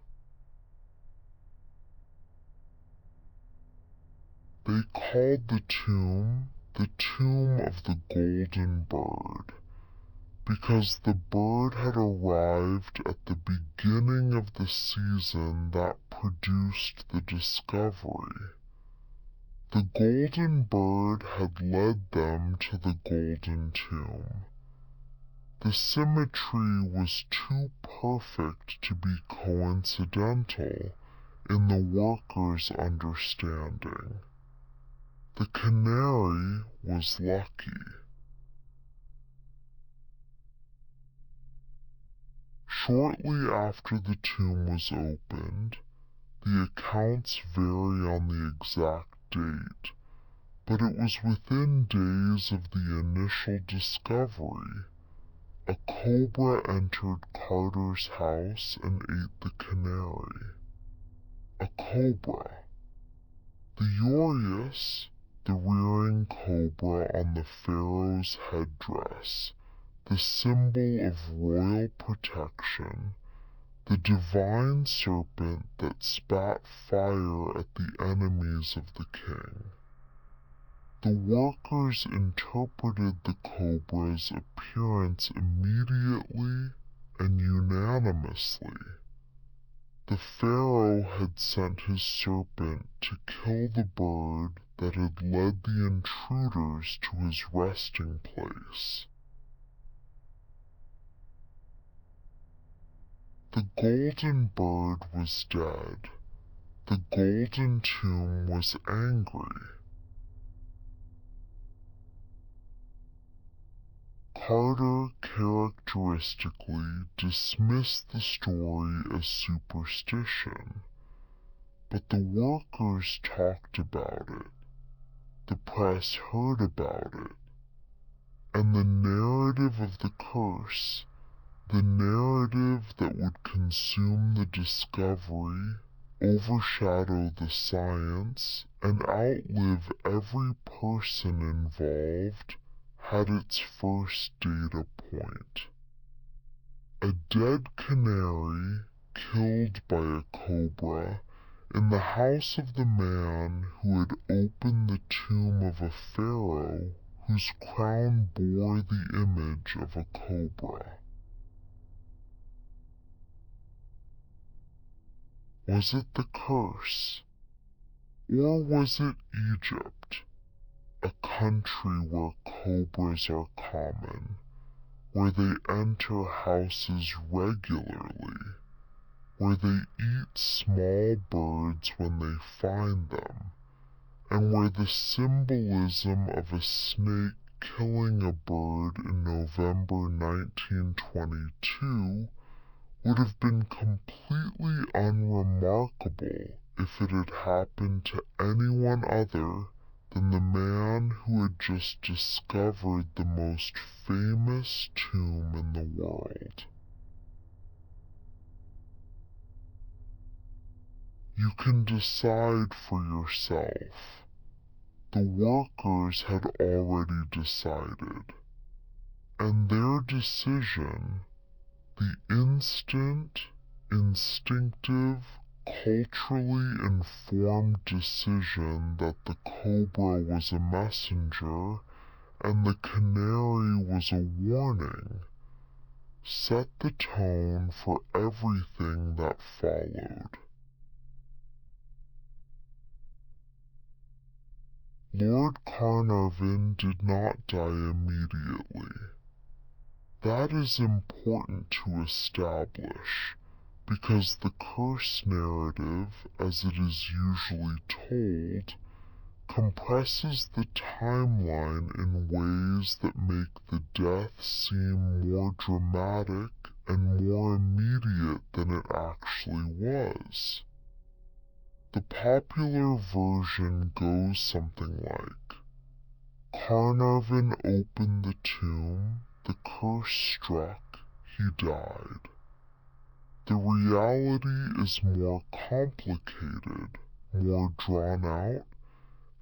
They called the tomb of the Golden Bird, because the bird had arrived at the beginning of the season that produced the discovery. The Golden Bird had led them to the Golden Tomb. The symmetry was too perfect to be coincidental in the workers' understanding. The canary was lucky. Shortly after the tomb was opened, the accounts vary on the exact date, but it was within days of the initial discovery. A cobra entered Carter's house and ate the canary. A cobra. The uraeus, the rearing cobra on the pharaoh's headdress, the symbol of royal protection, the divine serpent that spat fire at the enemies of the king. The workers interpreted the cobra's appearance immediately and unanimously. The pharaoh had sent his serpent to kill the bird that had led the intruders to his resting place. The golden bird was dead. The golden tomb was angry. Carter characteristically dismissed the story as superstition, but the workers talked about it, the press heard about it, and the narrative of the curse, the narrative that would consume the discovery, overshadow the science, and outlive every person involved, had its first data point. A dead canary killed by a cobra in the house of the man who had opened the tomb of a pharaoh whose crown bore the image of a cobra. Was it the curse? Or was it Egypt, a country where cobras are common, where they enter houses regularly, where they eat small birds when they find them, and where the symbolism of a snake killing a bird in November 1922 would have been completely unremarkable if it had happened to anyone other than the man who had just discovered the most famous tomb in the world. You can decide for yourself. The workers had already decided, and their decision, the instant, instinctive, culturally informed decision that the cobra was a messenger and the canary was a warning, set the tone for everything that followed. Lord Carnarvon did not die immediately. That is important to establish, because the curse narrative, as it is usually told, compresses the timeline in ways that make the death seem more dramatic and more immediate than it actually was. The popular version goes something like, Carnarvon opened the tomb, the curse struck, he died. The reality is more complicated, more drawn out,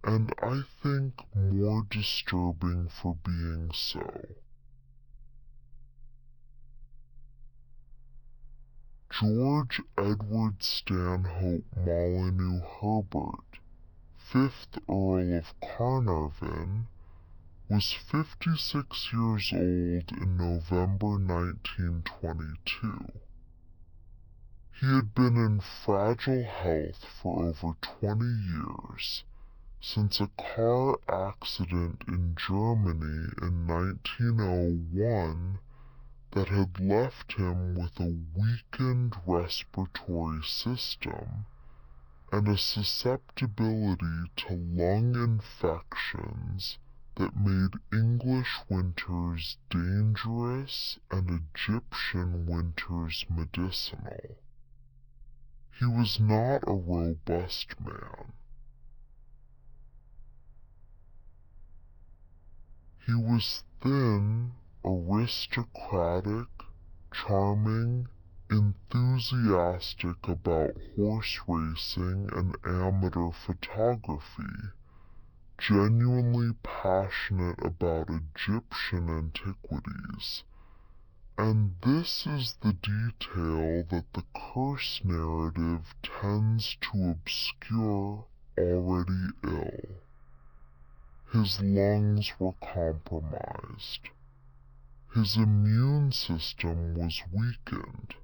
and I think more disturbing for being so. George Edward Stanhope Molyneux Herbert, 5th Earl of Carnarvon, was 56 years old in November 1922. He had been in fragile health for over 20 years, since a car accident in Germany in 1901 that had left him with a weakened respiratory system and a susceptibility to lung infections that made English winters dangerous and Egyptian winters medicinal. He was not a robust man. He was thin, aristocratic, charming, enthusiastic about horse racing and amateur photography, genuinely passionate about Egyptian antiquities. And this is the detail that the curse narrative tends to obscure already ill. His lungs were compromised. His immune system was weakened.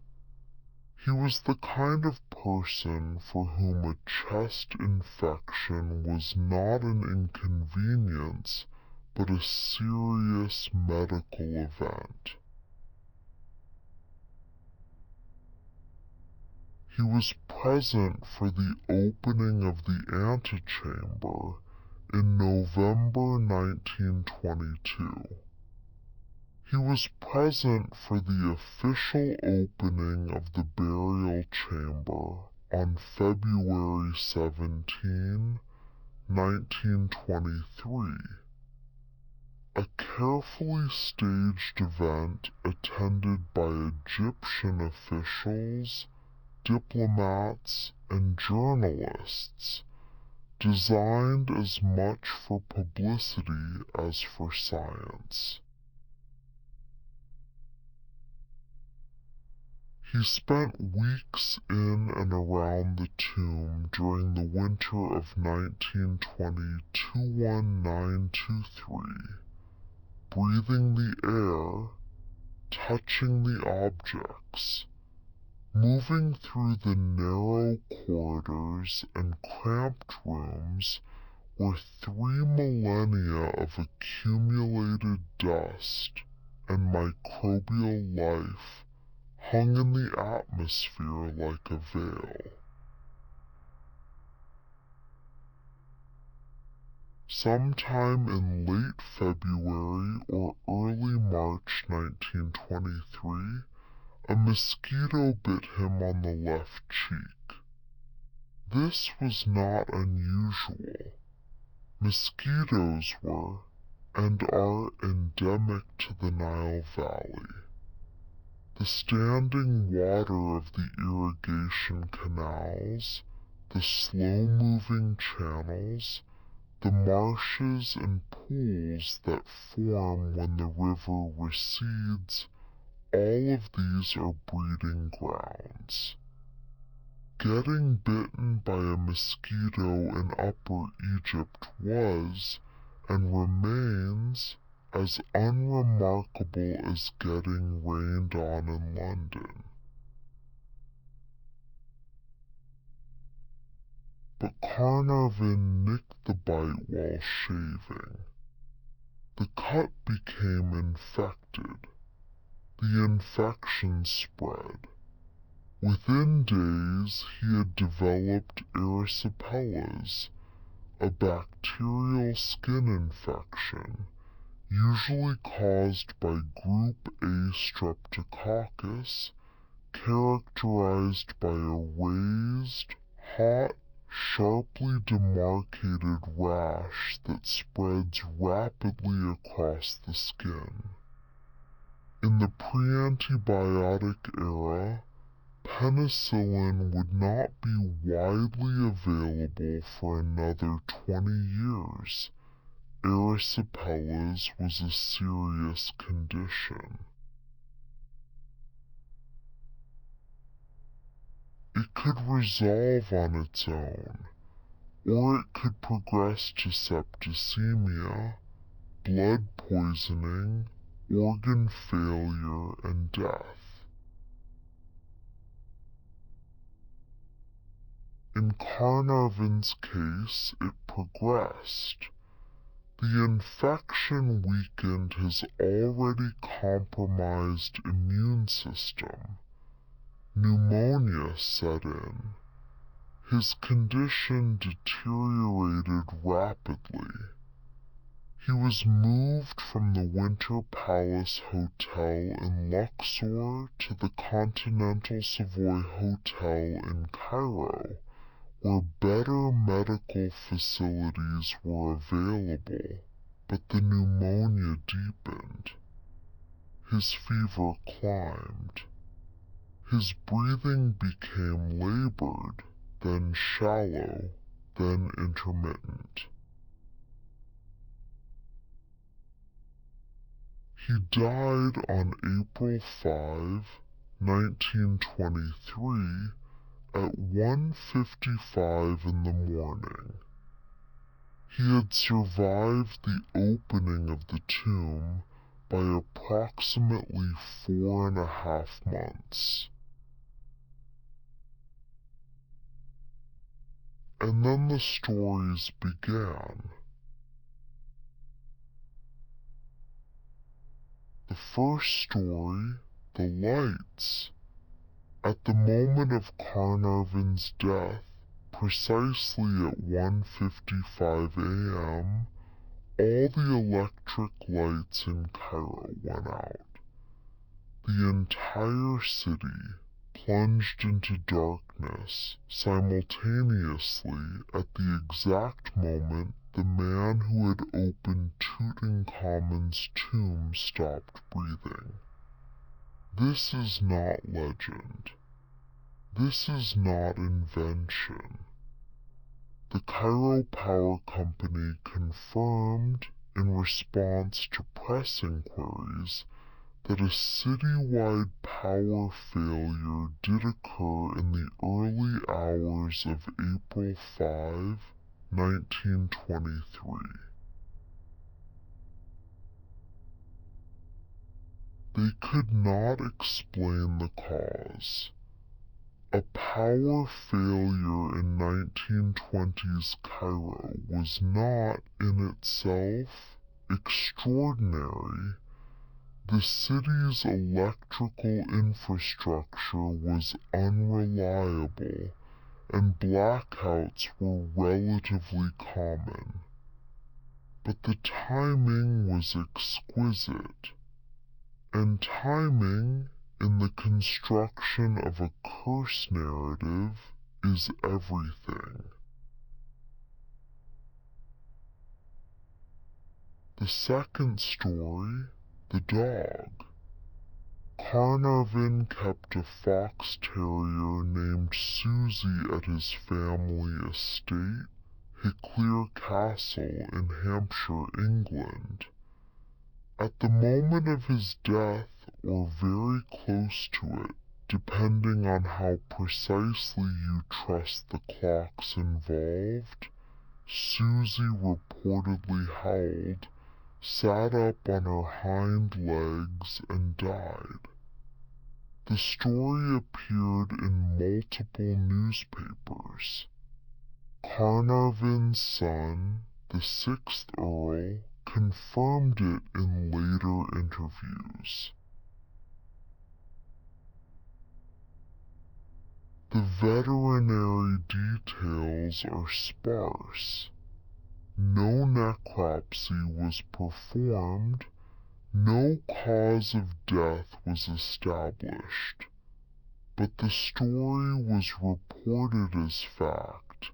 He was the kind of person for whom a chest infection was not an inconvenience, but a serious medical event. He was present for the opening of the antechamber in November 1922. He was present for the official opening of the burial chamber on February 17, 1923. A carefully staged event attended by Egyptian officials, diplomats, and journalists, designed as much for publicity as for science. He spent weeks in and around the tomb during the winter of 1920-1923, breathing the air, touching the objects, moving through the narrow corridors and cramped rooms where 3 millennia of accumulated dust and microbial life hung in the atmosphere like a veil. Sometime in late February or early March 1923, a mosquito bit him on the left cheek. This was not unusual. Mosquitoes were, and are, endemic to the Nile Valley. The standing water of the irrigation canals, the slow-moving channels, the marshes and pools that form when the river recedes, all of these are breeding grounds. Getting bitten by a mosquito in Upper Egypt was, and remains, as unremarkable as getting rained on in London. But Carnarvon nicked the bite while shaving. The cut became infected. The infection spread. Within days he had developed erysipelas, a bacterial skin infection, usually caused by Group A streptococcus, characterized by a raised, hot, sharply demarcated rash that spreads rapidly across the skin. In the pre-antibiotic era, penicillin would not be widely available for another 20 years. Erysipelas was a serious condition. It could resolve on its own, or it could progress to septicemia, blood poisoning, organ failure, and death. In Carnarvon's case, it progressed. The infection weakened his already compromised immune system. Pneumonia set in. His condition deteriorated rapidly. He was moved from the Winter Palace Hotel in Luxor to the Continental Savoy Hotel in Cairo, where better medical facilities were available, but the pneumonia deepened. His fever climbed. His breathing became labored, then shallow, then intermittent. He died on April 5, 1923, at 1:55 in the morning. He had survived the opening of the tomb by approximately 4.5 months. And then the stories began. The first story, The Lights. At the moment of Carnarvon's death, precisely at 1:55 a.m., all the electric lights in Cairo went out. The entire city plunged into darkness simultaneously at the exact moment the man who had opened Tutankhamun's tomb stopped breathing. This is not legend. This is not invention. The Cairo Power Company confirmed, in response to press inquiries, that a citywide power failure did occur in the early hours of April 5, 1923. They could not explain the cause. A power failure in 1920s Cairo was not, in itself, extraordinary. The city's electrical infrastructure was unreliable, and blackouts were relatively common. But the timing was exquisite, and timing, in the construction of a curse narrative, is everything. The second story, The Dog. Carnarvon kept a fox terrier named Susie at his family estate, Hickler Castle in Hampshire, England. At the moment of his death, or very close to it, depending on how precisely you trust the clocks involved, Susie reportedly howled, sat up on her hind legs, and died. The story appeared in multiple newspapers. Carnarvon's son, the sixth Earl, confirmed it in later interviews. The veterinary details are sparse. No necropsy was performed, no cause of death was established, but the story was reported as fact,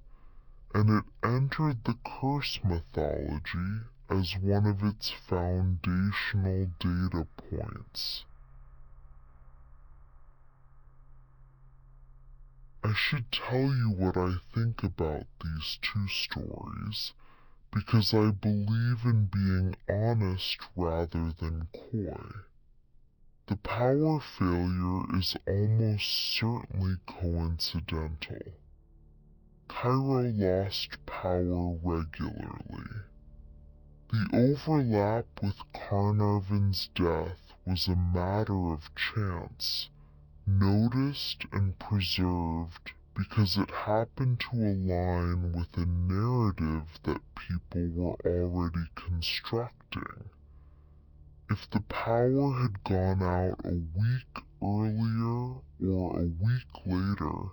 and it entered the curse mythology as one of its foundational data points. I should tell you what I think about these two stories, because I believe in being honest rather than coy. The power failure is almost certainly coincidental. Cairo lost power regularly. The overlap with Carnarvon's death was a matter of chance, noticed and preserved because it happened to align with a narrative that people were already constructing. If the power had gone out a week earlier or a week later,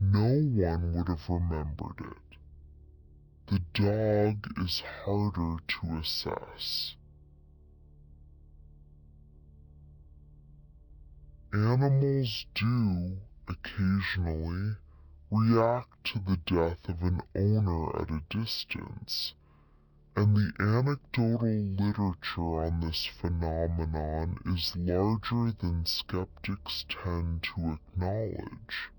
no one would have remembered it. The dog is harder to assess. Animals do, occasionally, react to the death of an owner at a distance, and the anecdotal literature on this phenomenon is larger than skeptics tend to acknowledge.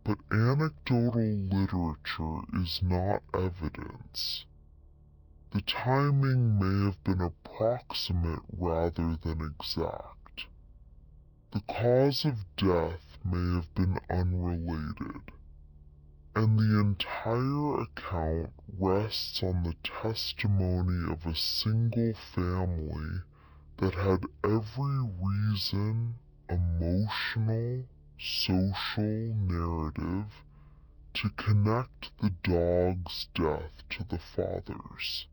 But anecdotal literature is not evidence. The timing may have been approximate rather than exact. The cause of death may have been unrelated, and the entire account rests on the testimony of a single family that had every reason, emotional, social narrative to connect the dog's death to the father's.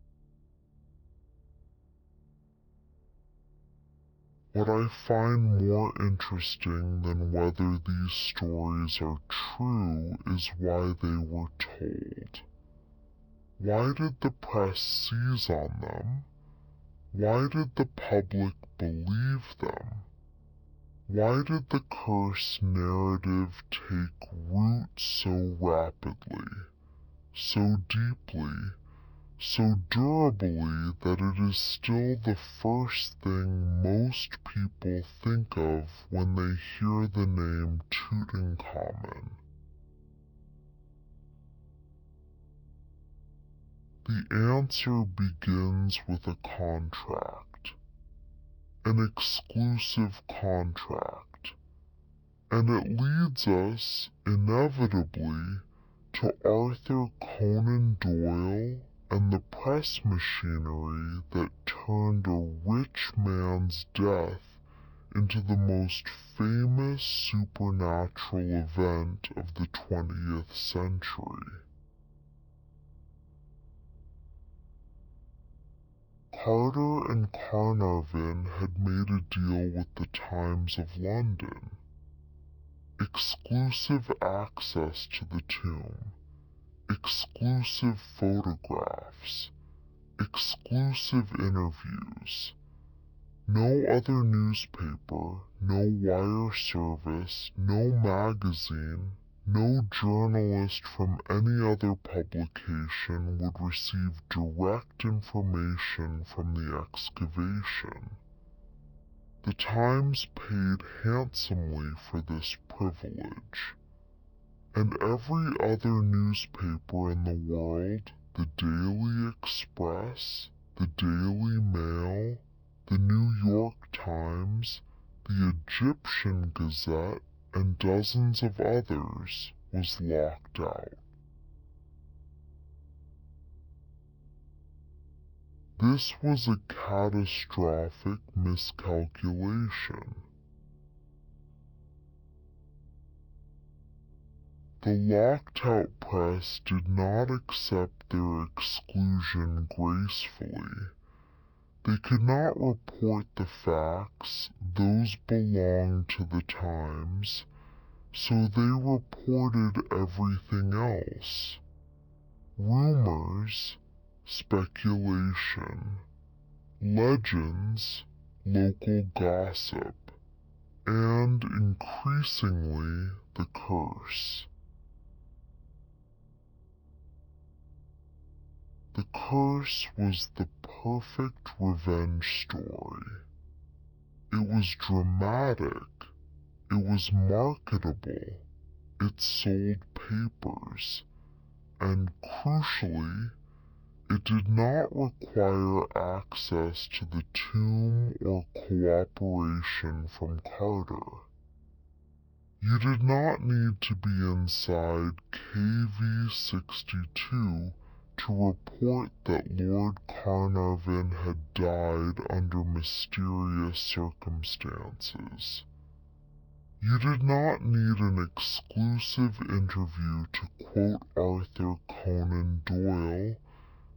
What I find more interesting than whether these stories are true is why they were told. Why did the press seize on them? Why did the public believe them? Why did the curse narrative take root so rapidly, so deeply, so durably that it is still the first thing most people think of when they hear the name Tutankhamun? The answer begins with a contract, an exclusive contract, and it leads us, inevitably, to Arthur Conan Doyle and the press machinery that turned a rich man's death into the most famous supernatural event of the 20th century. Carter and Carnarvon had made a deal with the Times of London. Exclusive access to the tomb, exclusive photographs, exclusive interviews. No other newspaper, no wire service, no magazine, no journalist from any other publication would receive direct information from the excavation. The Times paid handsomely for this privilege, and every other newspaper in the world, the Daily Express, the Daily Mail, the New York Times, the Egyptian Gazette, and dozens of others, was locked out. This was a catastrophic miscalculation. The locked-out press did not accept their exclusion gracefully. They could not report the facts, those belonged to the Times, so they reported everything else. Rumors, speculation, legends, local gossip, and increasingly the curse. The curse was the perfect revenge story. It was dramatic, it was marketable, it sold papers, and crucially, it did not require access to the tomb or cooperation from Carter. You did not need to be inside KV-62 to report that Lord Carnarvon had died under mysterious circumstances. You did not need an exclusive interview to quote Arthur Conan Doyle,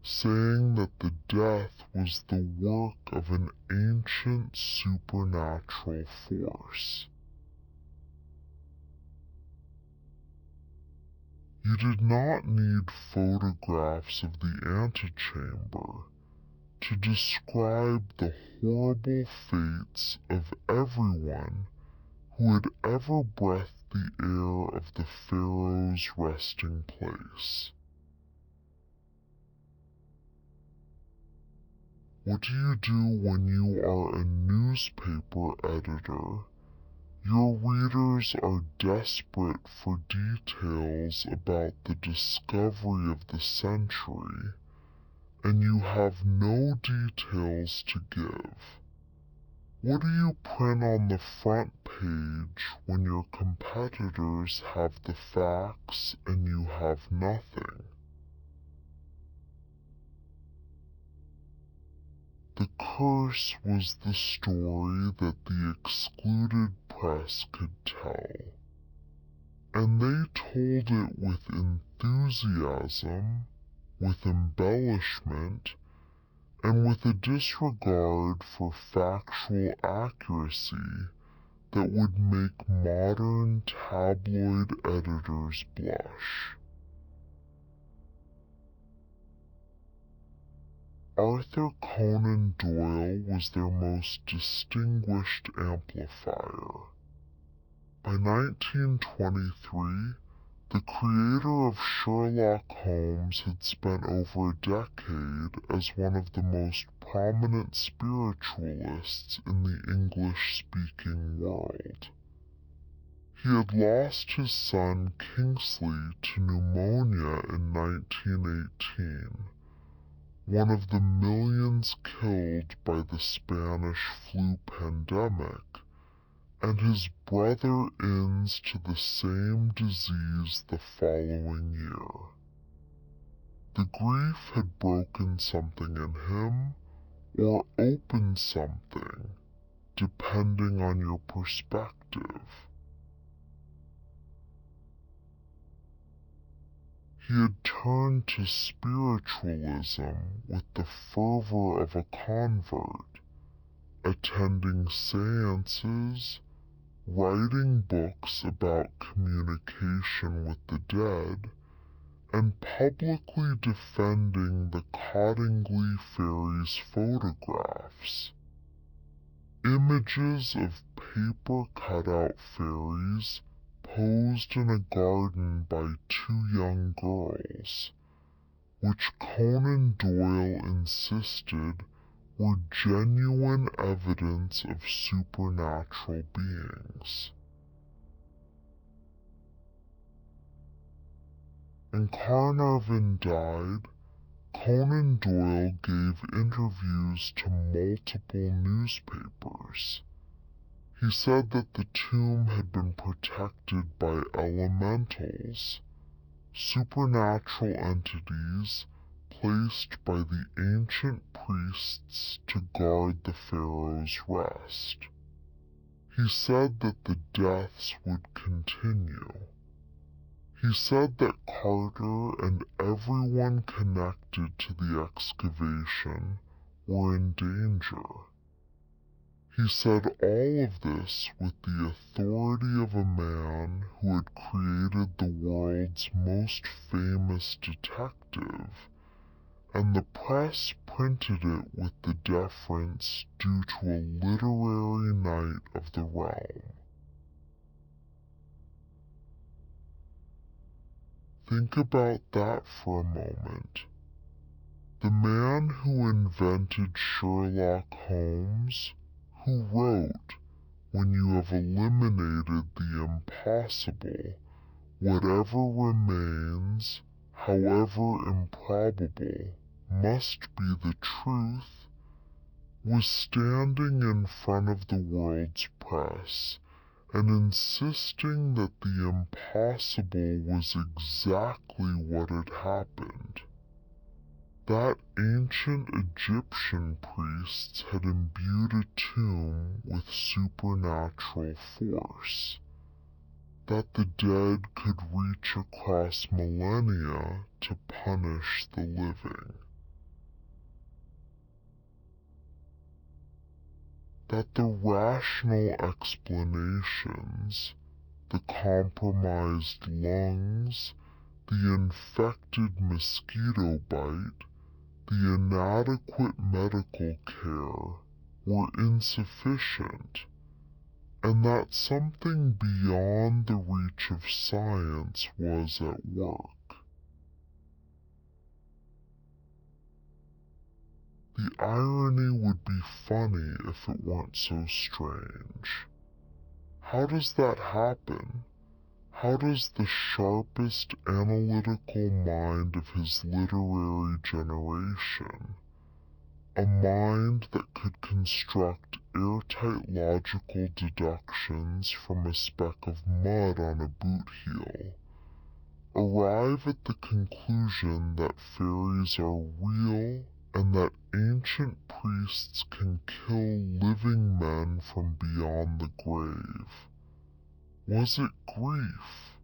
saying that the death was the work of an ancient supernatural force. You did not need photographs of the antechamber to describe the horrible fates of everyone who had ever breathed the air of the Pharaohs' resting place. What do you do when you are a newspaper editor? Your readers are desperate for details about the discovery of the century, and you have no details to give. What do you print on the front page when your competitors have the facts and you have nothing? The curse was the story that the excluded press could tell, and they told it with enthusiasm, with embellishment, and with a disregard for factual accuracy that would make modern tabloid editors blush. Arthur Conan Doyle was their most distinguished amplifier. By 1923, the creator of Sherlock Holmes had spent over a decade as one of the most prominent spiritualists in the English-speaking world. He had lost his son Kingsley to pneumonia in 1918, one of the millions killed by the Spanish flu pandemic, and his brother Innes to the same disease the following year. The grief had broken something in him, or opened something, depending on your perspective. He had turned to spiritualism with the fervor of a convert, attending seances, writing books about communication with the dead, and publicly defending the Cottingley fairies' photographs. Images of paper cutout fairies posed in a garden by two young girls, which Conan Doyle insisted were genuine evidence of supernatural beings. When Carnarvon died, Conan Doyle gave interviews to multiple newspapers. He said that the tomb had been protected by elementals, supernatural entities placed by the ancient priests to guard the pharaoh's rest. He said that the deaths would continue. He said that Carter and everyone connected to the excavation were in danger. He said all of this with the authority of a man who had created the world's most famous detective, and the press printed it with the deference due to a literary knight of the realm. Think about that for a moment. The man who invented Sherlock Holmes, who wrote, "When you have eliminated the impossible, whatever remains, however improbable, must be the truth," was standing in front of the world's press and insisting that the impossible was exactly what had happened. That ancient Egyptian priests had imbued a tomb with supernatural force, that the dead could reach across millennia to punish the living, that the rational explanations, the compromised lungs, the infected mosquito bite, the inadequate medical care were insufficient, and that something beyond the reach of science was at work. The irony would be funny if it weren't so strange. How does that happen? How does the sharpest analytical mind of his literary generation, a mind that could construct airtight logical deductions from a speck of mud on a boot heel, arrive at the conclusion that fairies are real and that ancient priests can kill living men from beyond the grave? Was it grief?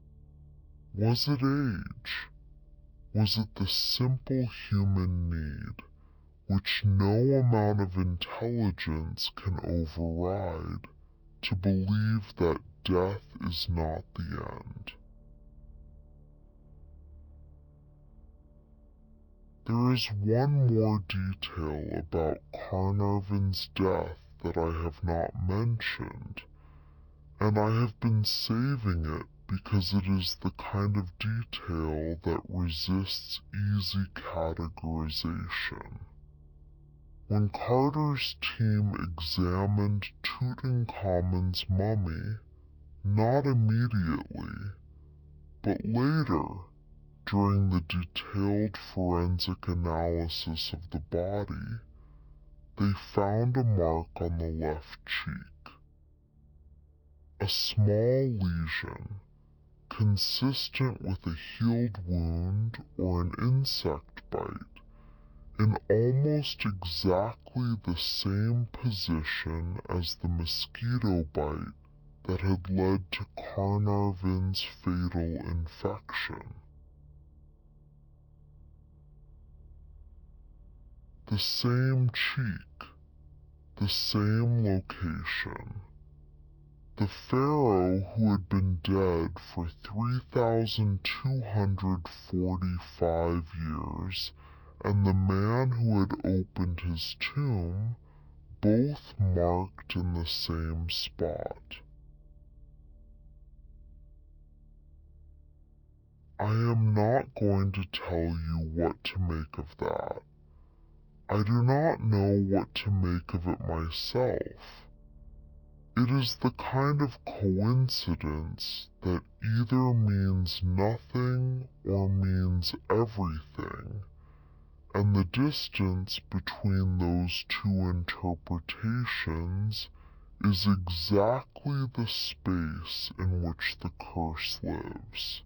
Was it age? Was it the simple human need, which no amount of intelligence can override, to believe that death is not the end? There is one more detail about Carnarvon's death that I have not mentioned, and I have been saving it because it is the kind of detail that resists easy categorization. When Carter's team examined Tutankhamun's mummy, not immediately, but later, during the detailed forensic analysis of the body, they found a mark on the left cheek. A small lesion, consistent with a healed wound or an insect bite, in almost exactly the same position as the mosquito bite that had led to Carnarvon's fatal infection. The same cheek, the same location. The pharaoh who had been dead for 3,245 years and the man who had opened his tomb, both marked in the same spot. I am not going to tell you what to make of that. I do not know what to make of it myself. It is the kind of coincidence that either means nothing or means everything, and the distance between those two interpretations is exactly the space in which the curse lives.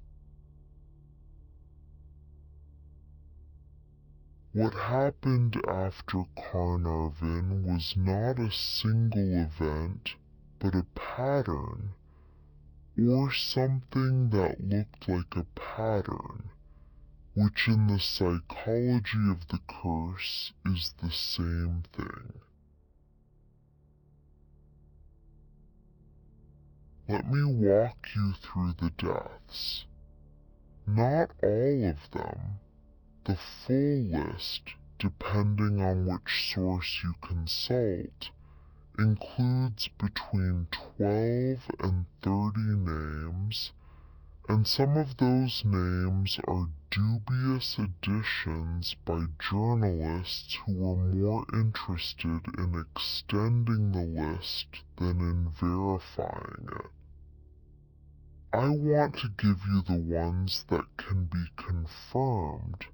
What happened after Carnarvon was not a single event, but a pattern, or something that looked like a pattern, which in the psychology of the curse is the same thing. Let me walk you through the deaths. Not all of them. The full list, depending on which source you consult, includes between 12 and 30 names, and some of those names are dubious additions by journalists who were more interested in extending the list than in verifying it. I want to give you the ones that can be confirmed,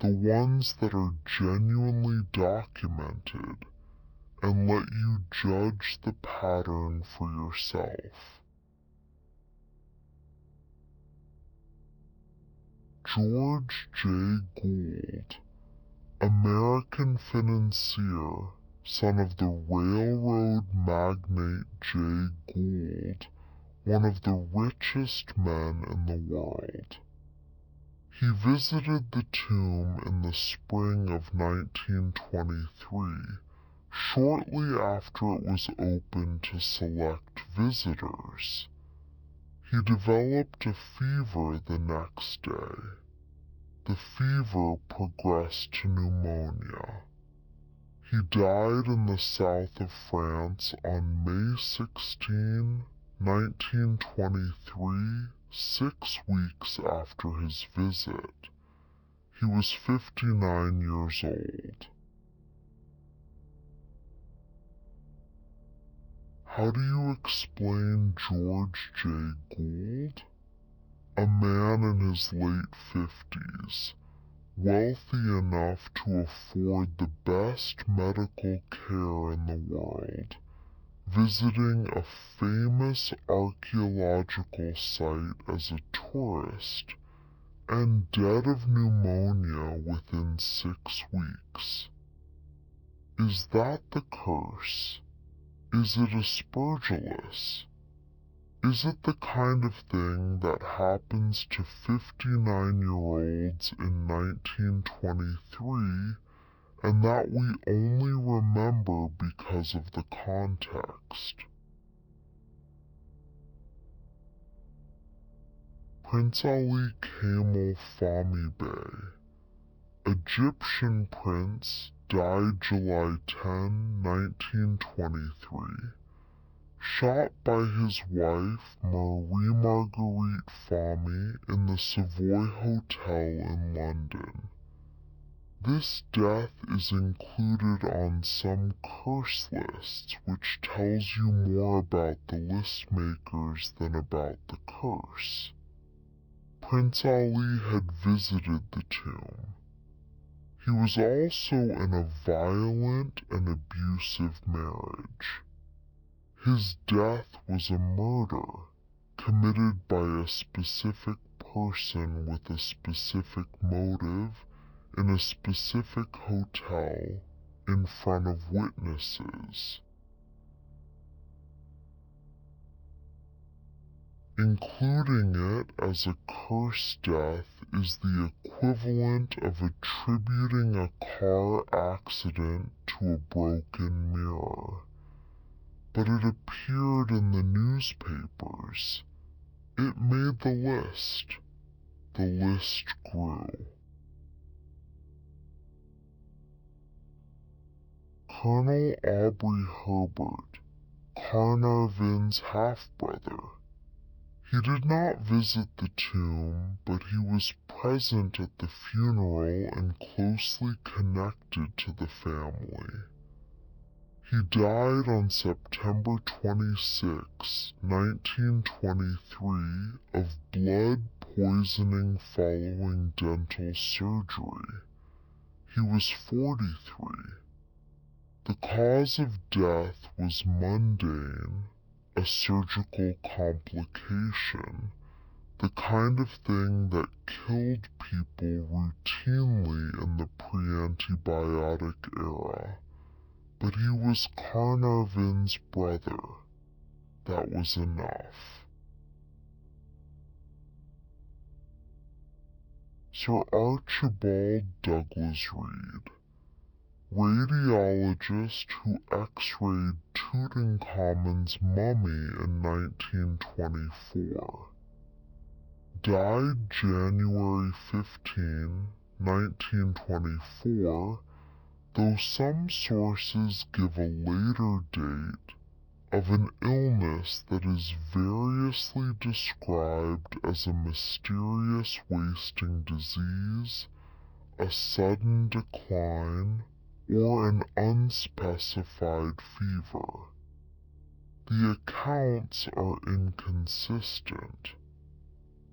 the ones that are genuinely documented, and let you judge the pattern for yourself. George J. Gould, American financier, son of the railroad magnate J. Gould, one of the richest men in the world. He visited the tomb in the spring of 1923, shortly after it was opened to select visitors. He developed a fever the next day. The fever progressed to pneumonia. He died in the south of France on May 16, 1923, 6 weeks after his visit. He was 59 years old. How do you explain George J. Gould? A man in his late 50s, wealthy enough to afford the best medical care in the world, visiting a famous archaeological site as a tourist, and dead of pneumonia within 6 weeks. Is that the curse? Is it aspergillus? Is it the kind of thing that happens to 59-year-olds in 1923 and that we only remember because of the context? Prince Ali Kamel Fahmy Bey, Egyptian prince, died July 10, 1923. Shot by his wife Marie Marguerite Fahmy in the Savoy Hotel in London. This death is included on some curse lists, which tells you more about the list makers than about the curse. Prince Ali had visited the tomb. He was also in a violent and abusive marriage. His death was a murder committed by a specific person with a specific motive in a specific hotel in front of witnesses. Including it as a cursed death is the equivalent of attributing a car accident to a broken mirror. But it appeared in the newspapers. It made the list. The list grew. Colonel Aubrey Herbert, Carnarvon's half-brother. He did not visit the tomb, but he was present at the funeral and closely connected to the family. He died on September 26, 1923, of blood poisoning following dental surgery. He was 43. The cause of death was mundane, a surgical complication, the kind of thing that killed people routinely in the pre-antibiotic era. But he was Carnarvon's brother. That was enough. Sir Archibald Douglas Reed, radiologist who x-rayed Tutankhamun's mummy in 1924, died January 15, 1924, though some sources give a later date, of an illness that is variously described as a mysterious wasting disease, a sudden decline, or an unspecified fever. The accounts are inconsistent.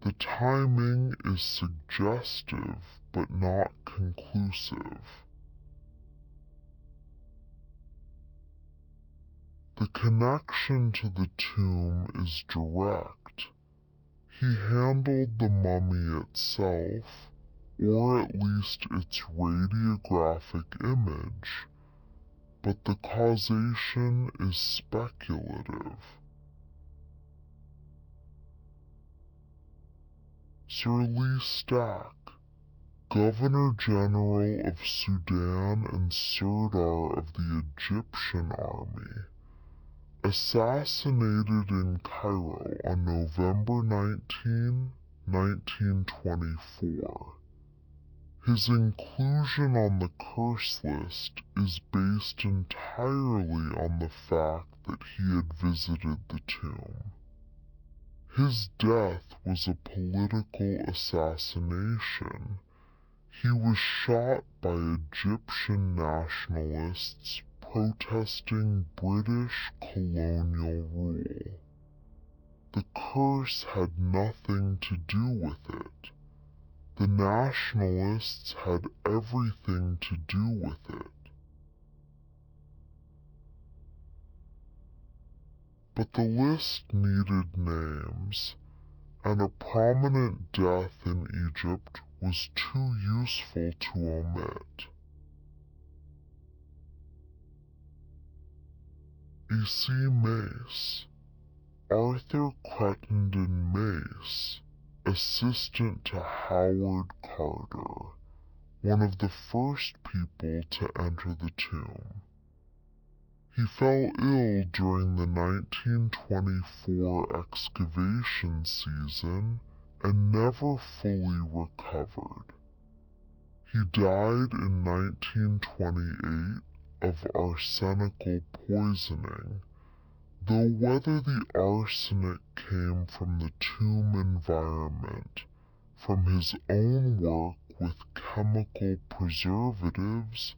The timing is suggestive but not conclusive. The connection to the tomb is direct. He handled the mummy itself, or at least its radiographic image, but the causation is speculative. Sir Lee Stack, Governor General of Sudan and Sirdar of the Egyptian army, assassinated in Cairo on November 19, 1924. His inclusion on the curse list is based entirely on the fact that he had visited the tomb. His death was a political assassination. He was shot by Egyptian nationalists protesting British colonial rule. The curse had nothing to do with it. The nationalists had everything to do with it. But the list needed names, and a prominent death in Egypt was too useful to omit. E.C. Mace, Arthur Crittenden Mace, assistant to Howard Carter, one of the first people to enter the tomb. He fell ill during the 1924 excavation season and never fully recovered. He died in 1928 of arsenical poisoning, though whether the arsenic came from the tomb environment, from his own work with chemical preservatives,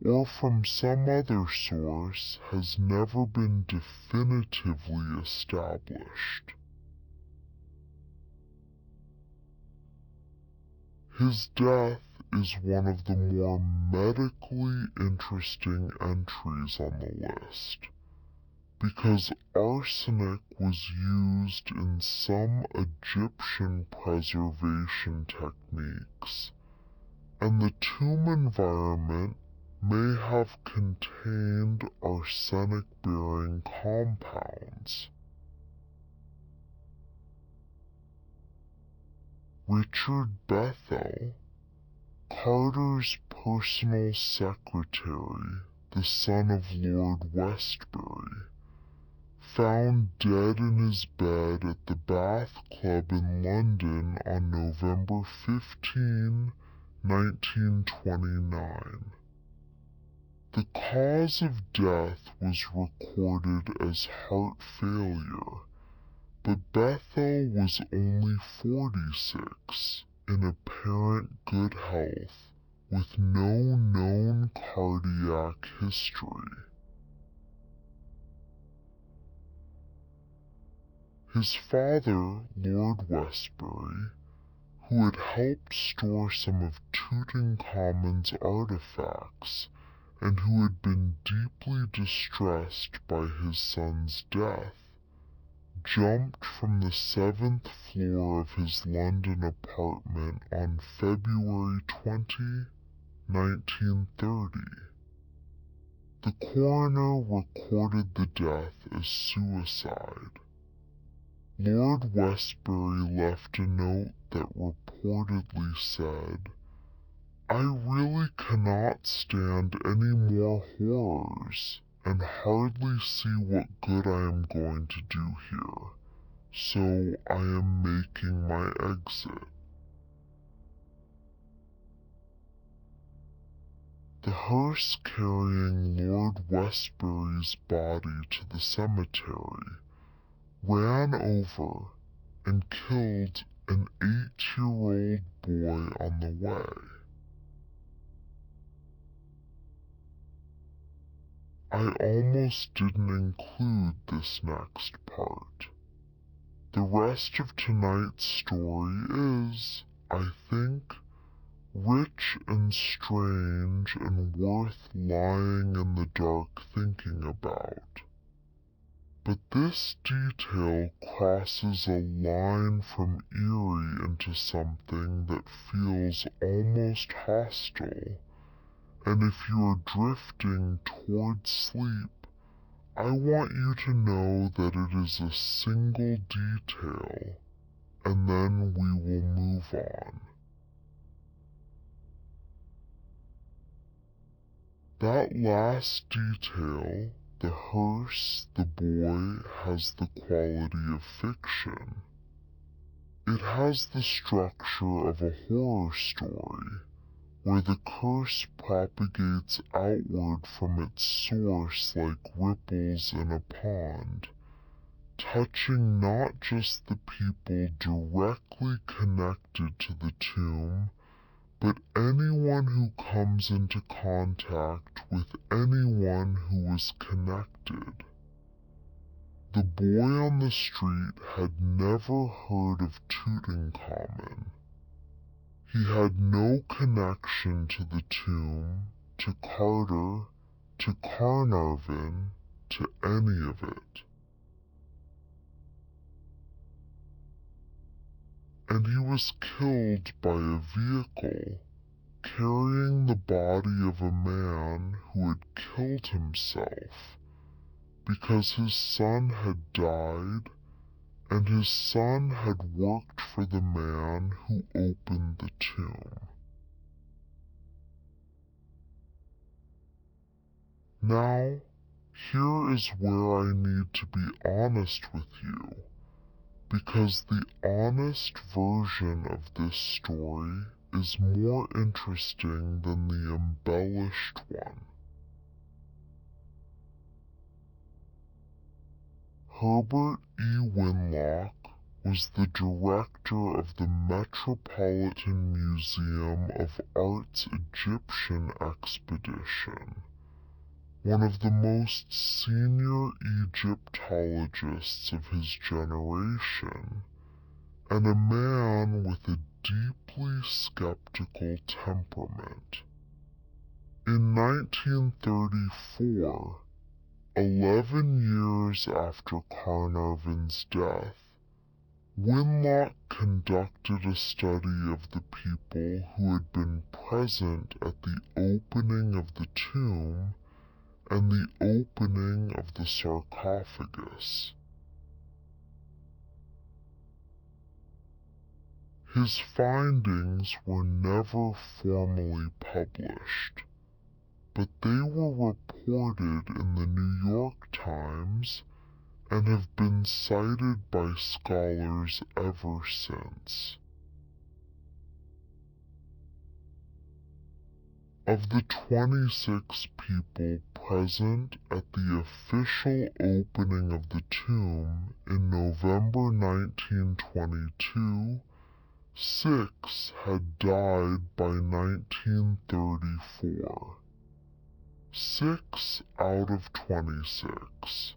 or from some other source has never been definitively established. His death is one of the more medically interesting entries on the list, because arsenic was used in some Egyptian preservation techniques, and the tomb environment may have contained arsenic-bearing compounds. Richard Bethel, Carter's personal secretary, the son of Lord Westbury, found dead in his bed at the Bath Club in London on November 15, 1929. The cause of death was recorded as heart failure, but Bethel was only 46, in apparent good health, with no known cardiac history. His father, Lord Westbury, who had helped store some of Tutankhamun's artifacts, and who had been deeply distressed by his son's death, jumped from the 7th floor of his London apartment on February 20, 1930. The coroner recorded the death as suicide. Lord Westbury left a note that reportedly said, "I really cannot stand any more horrors, and hardly see what good I am going to do here, so I am making my exit." The hearse carrying Lord Westbury's body to the cemetery ran over and killed an 8-year-old boy on the way. I almost didn't include this next part. The rest of tonight's story is, I think, rich and strange and worth lying in the dark thinking about. But this detail crosses a line from eerie into something that feels almost hostile, and if you are drifting towards sleep, I want you to know that it is a single detail, and then we will move on. That last detail, the hearse, the boy, has the quality of fiction. It has the structure of a horror story, where the curse propagates outward from its source like ripples in a pond, touching not just the people directly connected to the tomb, but anyone who comes into contact with anyone who is connected. The boy on the street had never heard of Tutankhamun. He had no connection to the tomb, to Carter, to Carnarvon, to any of it. And he was killed by a vehicle carrying the body of a man who had killed himself because his son had died and his son had worked for the man who opened the tomb. Now, here is where I need to be honest with you, because the honest version of this story is more interesting than the embellished one. Herbert E. Winlock was the director of the Metropolitan Museum of Art's Egyptian expedition, one of the most senior Egyptologists of his generation, and a man with a deeply skeptical temperament. In 1934, 11 years after Carnarvon's death, Winlock conducted a study of the people who had been present at the opening of the tomb and the opening of the sarcophagus. His findings were never formally published, but they were reported in the New York Times and have been cited by scholars ever since. Of the 26 people present at the official opening of the tomb in November 1922, 6 had died by 1934. 6 out of 26.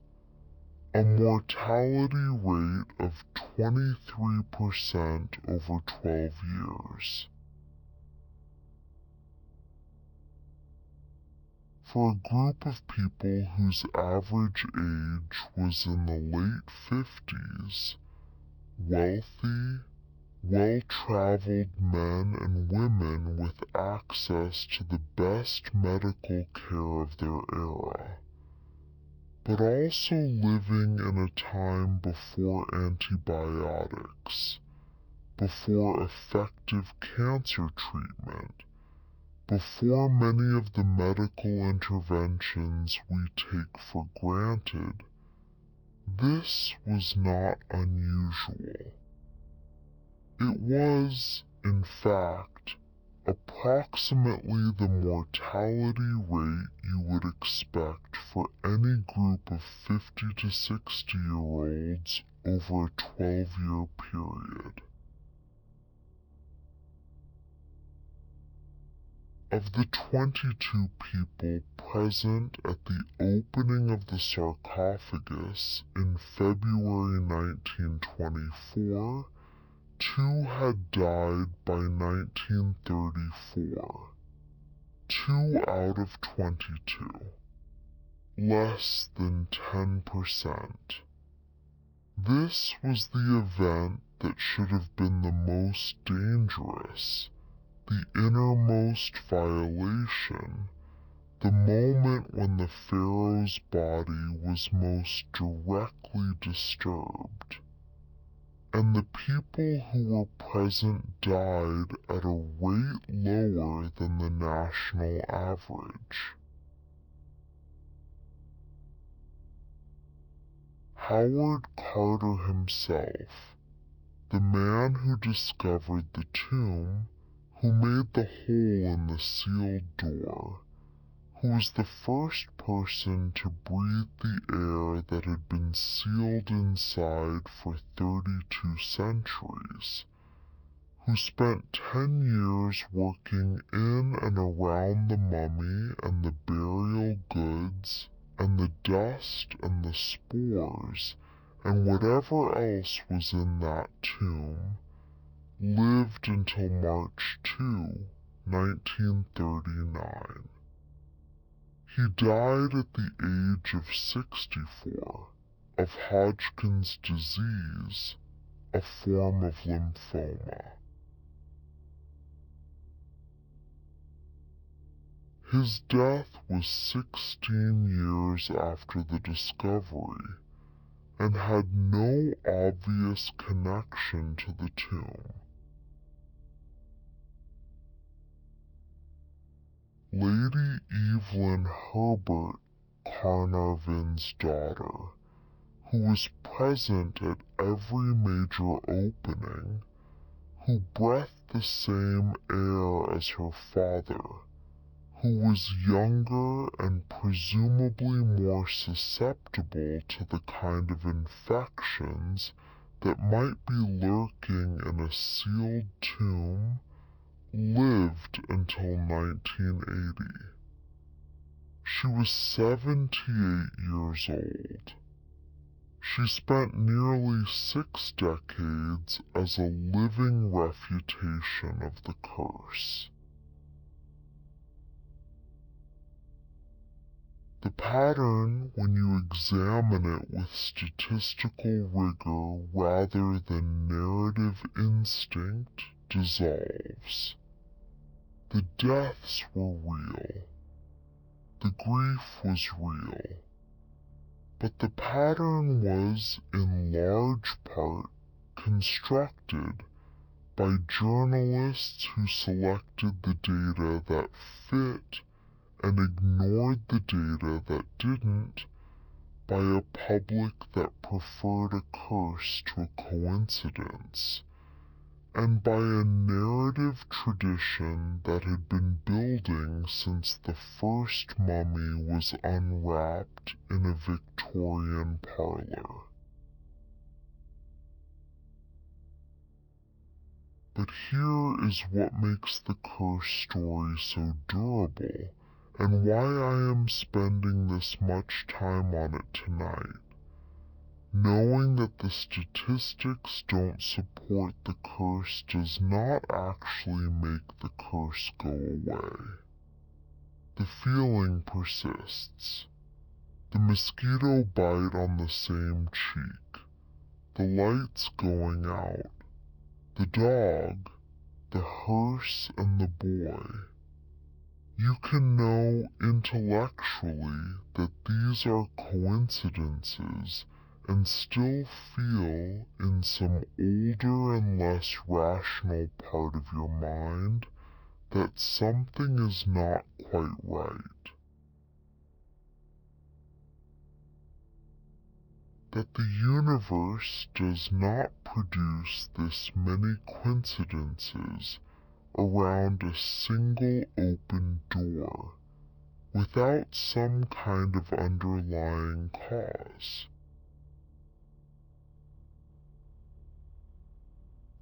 A mortality rate of 23% over 12 years. For a group of people whose average age was in the late 50s, wealthy, well-traveled men and women with access to the best medical care of their era, but also living in a time before antibiotics, before effective cancer treatment, before many of the medical interventions we take for granted. This was not unusual. It was, in fact, approximately the mortality rate you would expect for any group of 50 to 60-year-olds over a 12-year period. Of the 22 people present at the opening of the sarcophagus in February 1924, 2 had died by 1934. 2 out of 22. Less than 10%. This was the event that should have been the most dangerous, the innermost violation, the moment when the pharaoh's body was most directly disturbed. And the people who were present died at a rate lower than the national average. Howard Carter himself, the man who discovered the tomb, who made the hole in the sealed door, who was the first person to breathe the air that had been sealed inside for 32 centuries, who spent 10 years working in and around the mummy and the burial goods and the dust and the spores and whatever else was in that tomb, lived until March 2, 1939. He died at the age of 64 of Hodgkin's disease, a form of lymphoma. His death was 16 years after the discovery and had no obvious connection to the tomb. Lady Evelyn Herbert, Carnarvon's daughter, who was present at every major opening, who breathed the same air as her father, who was younger and presumably more susceptible to the kind of infections that might be lurking in a sealed tomb, lived until 1980. She was 78 years old. She spent nearly 6 decades as a living refutation of the curse. The pattern, when you examine it with statistical rigor rather than narrative instinct, dissolves. The deaths were real. The grief was real. But the pattern was, in large part, constructed by journalists who selected the data that fit and ignored the data that didn't, by a public that preferred a curse to a coincidence, and by a narrative tradition that had been building since the first mummy was unwrapped in a Victorian parlor. But here is what makes the curse story so durable, and why I am spending this much time on it tonight. Knowing that the statistics don't support the curse does not actually make the curse go away. The feeling persists. The mosquito bite on the same cheek. The lights going out. The dog. The hearse and the boy. You can know intellectually that these are coincidences and still feel in some older and less rational part of your mind that something is not quite right. That the universe does not produce this many coincidences around a single open door, without some kind of underlying cause.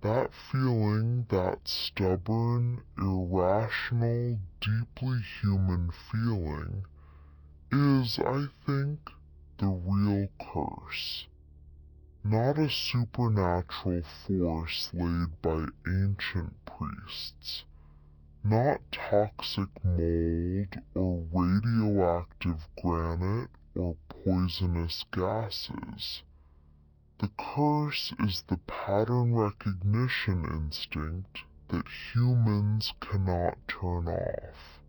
That feeling, that stubborn, irrational, deeply human feeling, is, I think, the real curse. Not a supernatural force laid by ancient priests, not toxic mold or radioactive granite or poisonous gases. The curse is the pattern recognition instinct that humans cannot turn off.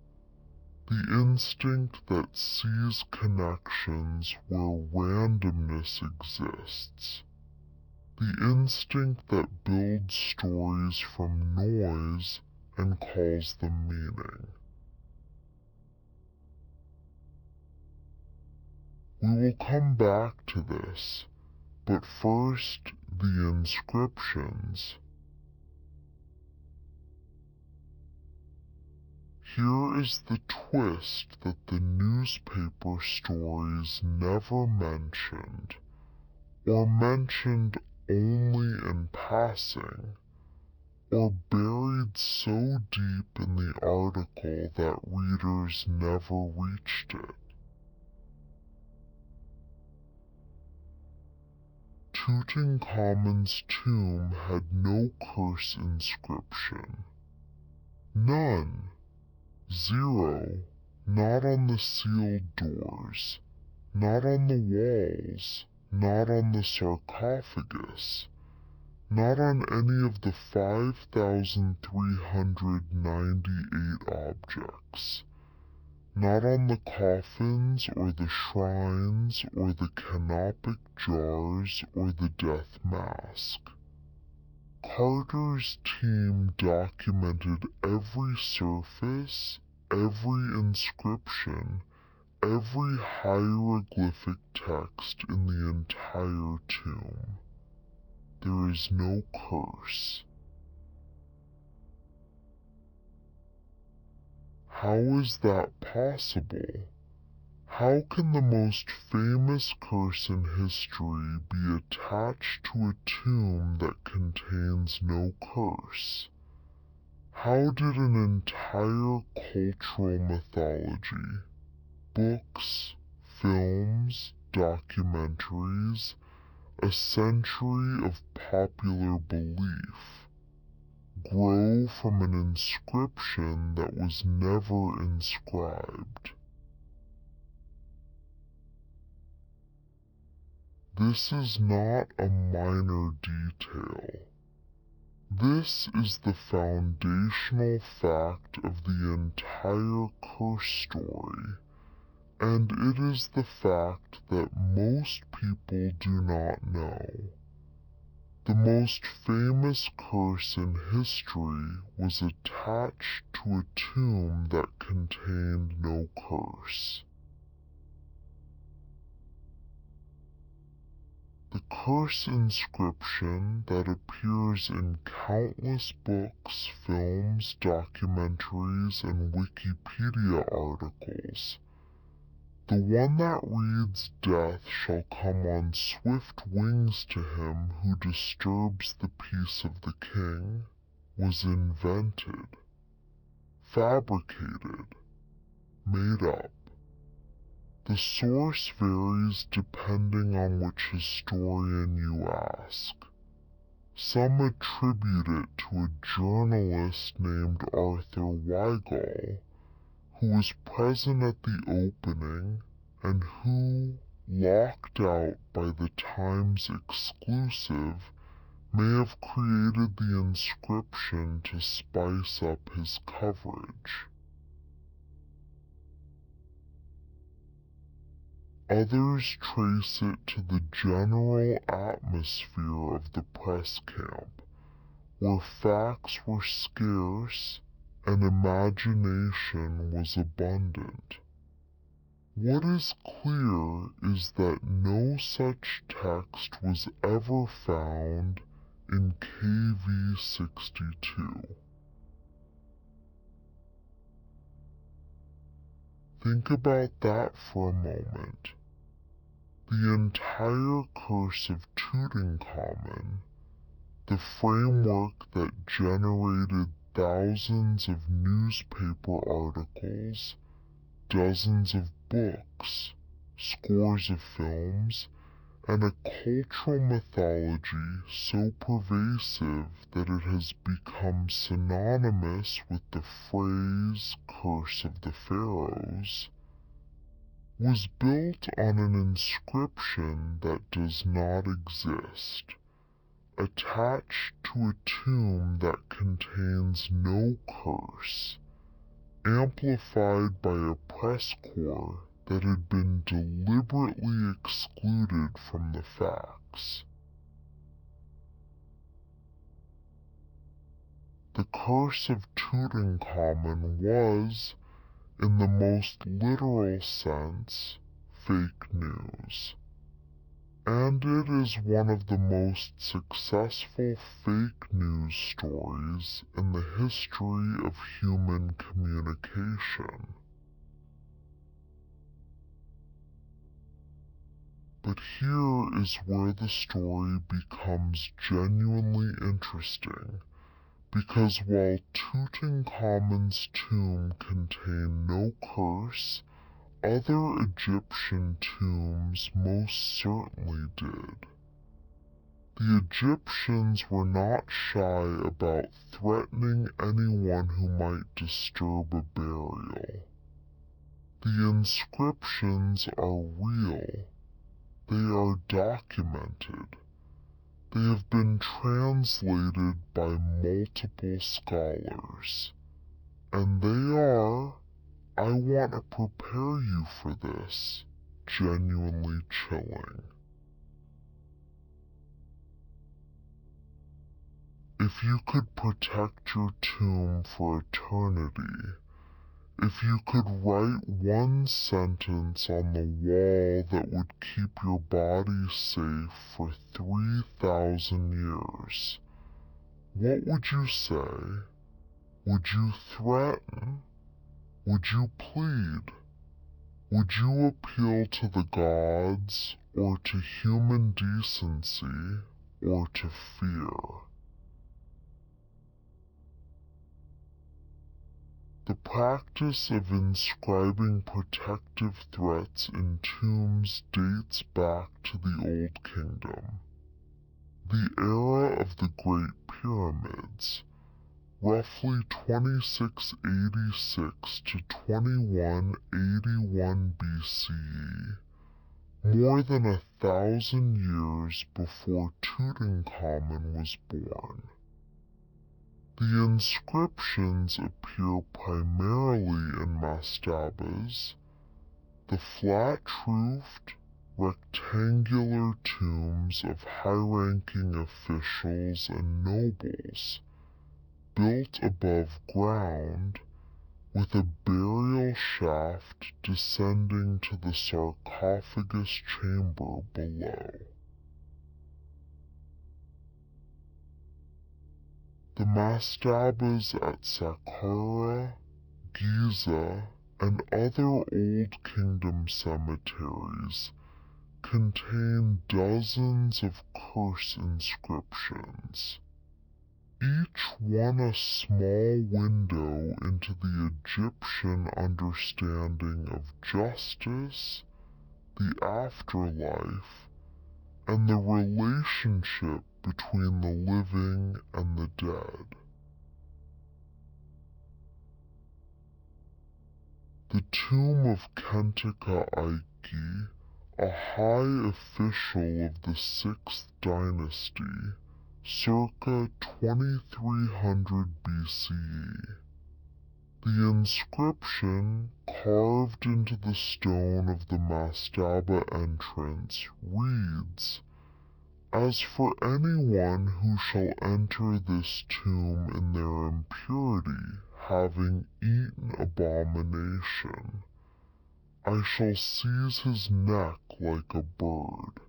The instinct that sees connections where randomness exists. The instinct that builds stories from noise and calls them meaning. We will come back to this, but first the inscriptions. Here is the twist that the newspaper stories never mentioned, or mentioned only in passing, or buried so deep in the article that readers never reached it. Tutankhamun's tomb had no curse inscription. None. Zero. Not on the sealed doors, not on the walls, not on the sarcophagus, not on any of the 5,398 objects, not on the coffins or the shrines or the canopic jars or the death mask. Carter's team documented every surface, every inscription, every hieroglyphic text in the entire tomb. There is no curse. How is that possible? How can the most famous curse in history be attached to a tomb that contains no curse? How did an entire cultural mythology, books, films, documentaries, a century of popular belief, grow from an inscription that was never inscribed? This is not a minor detail. This is the foundational fact of the entire curse story, and it is the fact that most people do not know. The most famous curse in history was attached to a tomb that contained no curse. The curse inscription that appears in countless books, films, documentaries, and Wikipedia articles. The one that reads, "Death shall come on swift wings to him who disturbs the peace of the king," was invented, fabricated, made up. The source varies depending on which historian you ask. Some attribute it to a journalist named Arthur Weigall, who was present at the opening and who, locked out by the Times exclusive, may have created the inscription to spice up his coverage. Others trace it to the general atmosphere of the press camp, where facts were scarce and imagination was abundant. What is clear is that no such text was ever found in KV-62. Think about that for a moment. The entire curse of Tutankhamun, the framework that generated thousands of newspaper articles, dozens of books, scores of films, and a cultural mythology so pervasive that it has become synonymous with the phrase Curse of the Pharaohs, was built on an inscription that does not exist, attached to a tomb that contains no curse, amplified by a press corps that had been deliberately excluded from the facts. The curse of Tutankhamun was, in the most literal sense, fake news. And it is one of the most successful fake news stories in the history of human communication. But here is where the story becomes genuinely interesting, because while Tutankhamun's tomb contained no curse, other Egyptian tombs most certainly did. The Egyptians were not shy about threatening anyone who might disturb a burial. The inscriptions are real. They are documented. They have been translated by multiple scholars. And they are, I want to prepare you for this, genuinely chilling. If you could protect your tomb for eternity, if you could write one sentence on the wall that would keep your body safe for 3,000 years, what would you say? Would you threaten? Would you plead? Would you appeal to the gods, or to human decency, or to fear? The practice of inscribing protective threats in tombs dates back to the Old Kingdom, the era of the Great Pyramids, roughly 2686 to 2181 BCE, more than 1,000 years before Tutankhamun was born. The inscriptions appear primarily in mastabas, the flat-roofed, rectangular tombs of high-ranking officials and nobles, built above ground, with a burial shaft descending to the sarcophagus chamber below. The mastabas at Saqqara, Giza, and other Old Kingdom cemeteries contain dozens of curse inscriptions, each one a small window into the Egyptian understanding of justice, the afterlife, and the relationship between the living and the dead. The tomb of Kentaka Aiki, a high official of the 6th dynasty, circa 2300 BCE. The inscription, carved into the stone of the mastaba entrance, reads, "As for anyone who shall enter this tomb in their impurity, having eaten abomination, I shall seize his neck like a bird.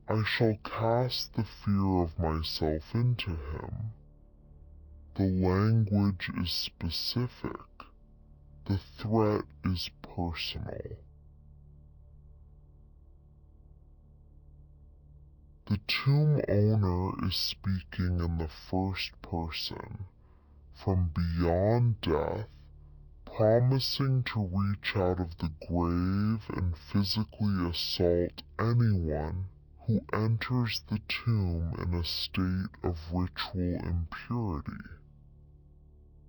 I shall cast the fear of myself into him." The language is specific. The threat is personal. The tomb owner is speaking in the first person, from beyond death, promising to reach out of the grave and physically assault anyone who enters the tomb in a state of ritual impurity.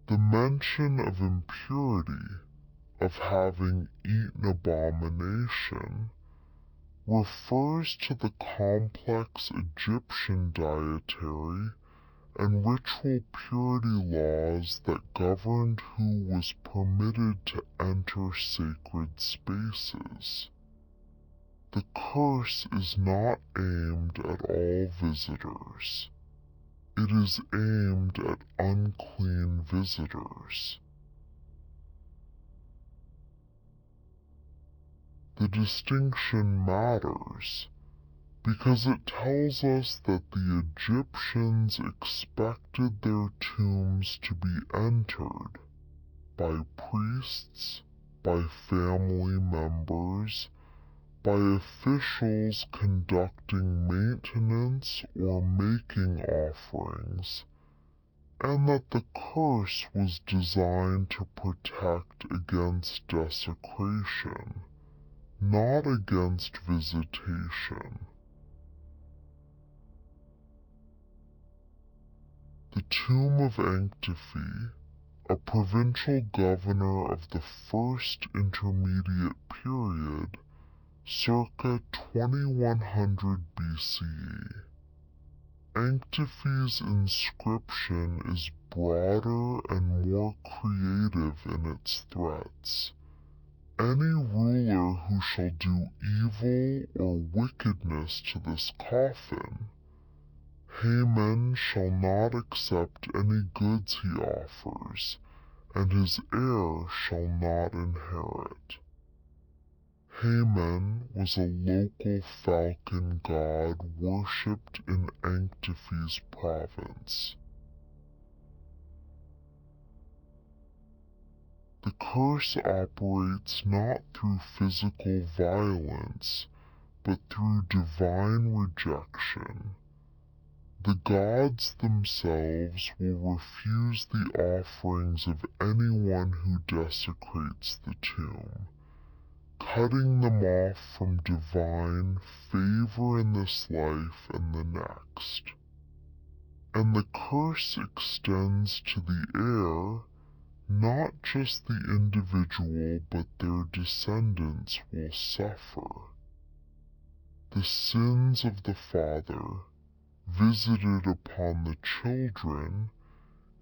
The mention of impurity, of having eaten abomination, refers to the complex Egyptian dietary and ritual purity laws that governed who was permitted to enter sacred spaces. The curse is not aimed at all visitors. It is aimed at unclean visitors. The distinction matters because it tells us that the Egyptians expected their tombs to be entered by priests, by family members, by officials conducting maintenance or making offerings, and that the curse was designed to protect against desecration, not against visitation. The tomb of Antifi, a provincial governor of the First Intermediate Period, circa 2100 BCE. Antifi's inscription is broader and more creative in its threats. Any ruler who shall do evil or wickedness to this coffin, Haman shall not accept any goods he offers, and his heir shall not inherit. Haman was a local falcon god worshipped in Antifi's province. The curse operates not through physical violence, but through divine rejection. The gods themselves will refuse the offerings of anyone who desecrates the tomb, cutting them off from divine favor in this life and the next. And the curse extends to the heir. Not just the individual, but their descendants will suffer. The sins of the father, visited upon the children,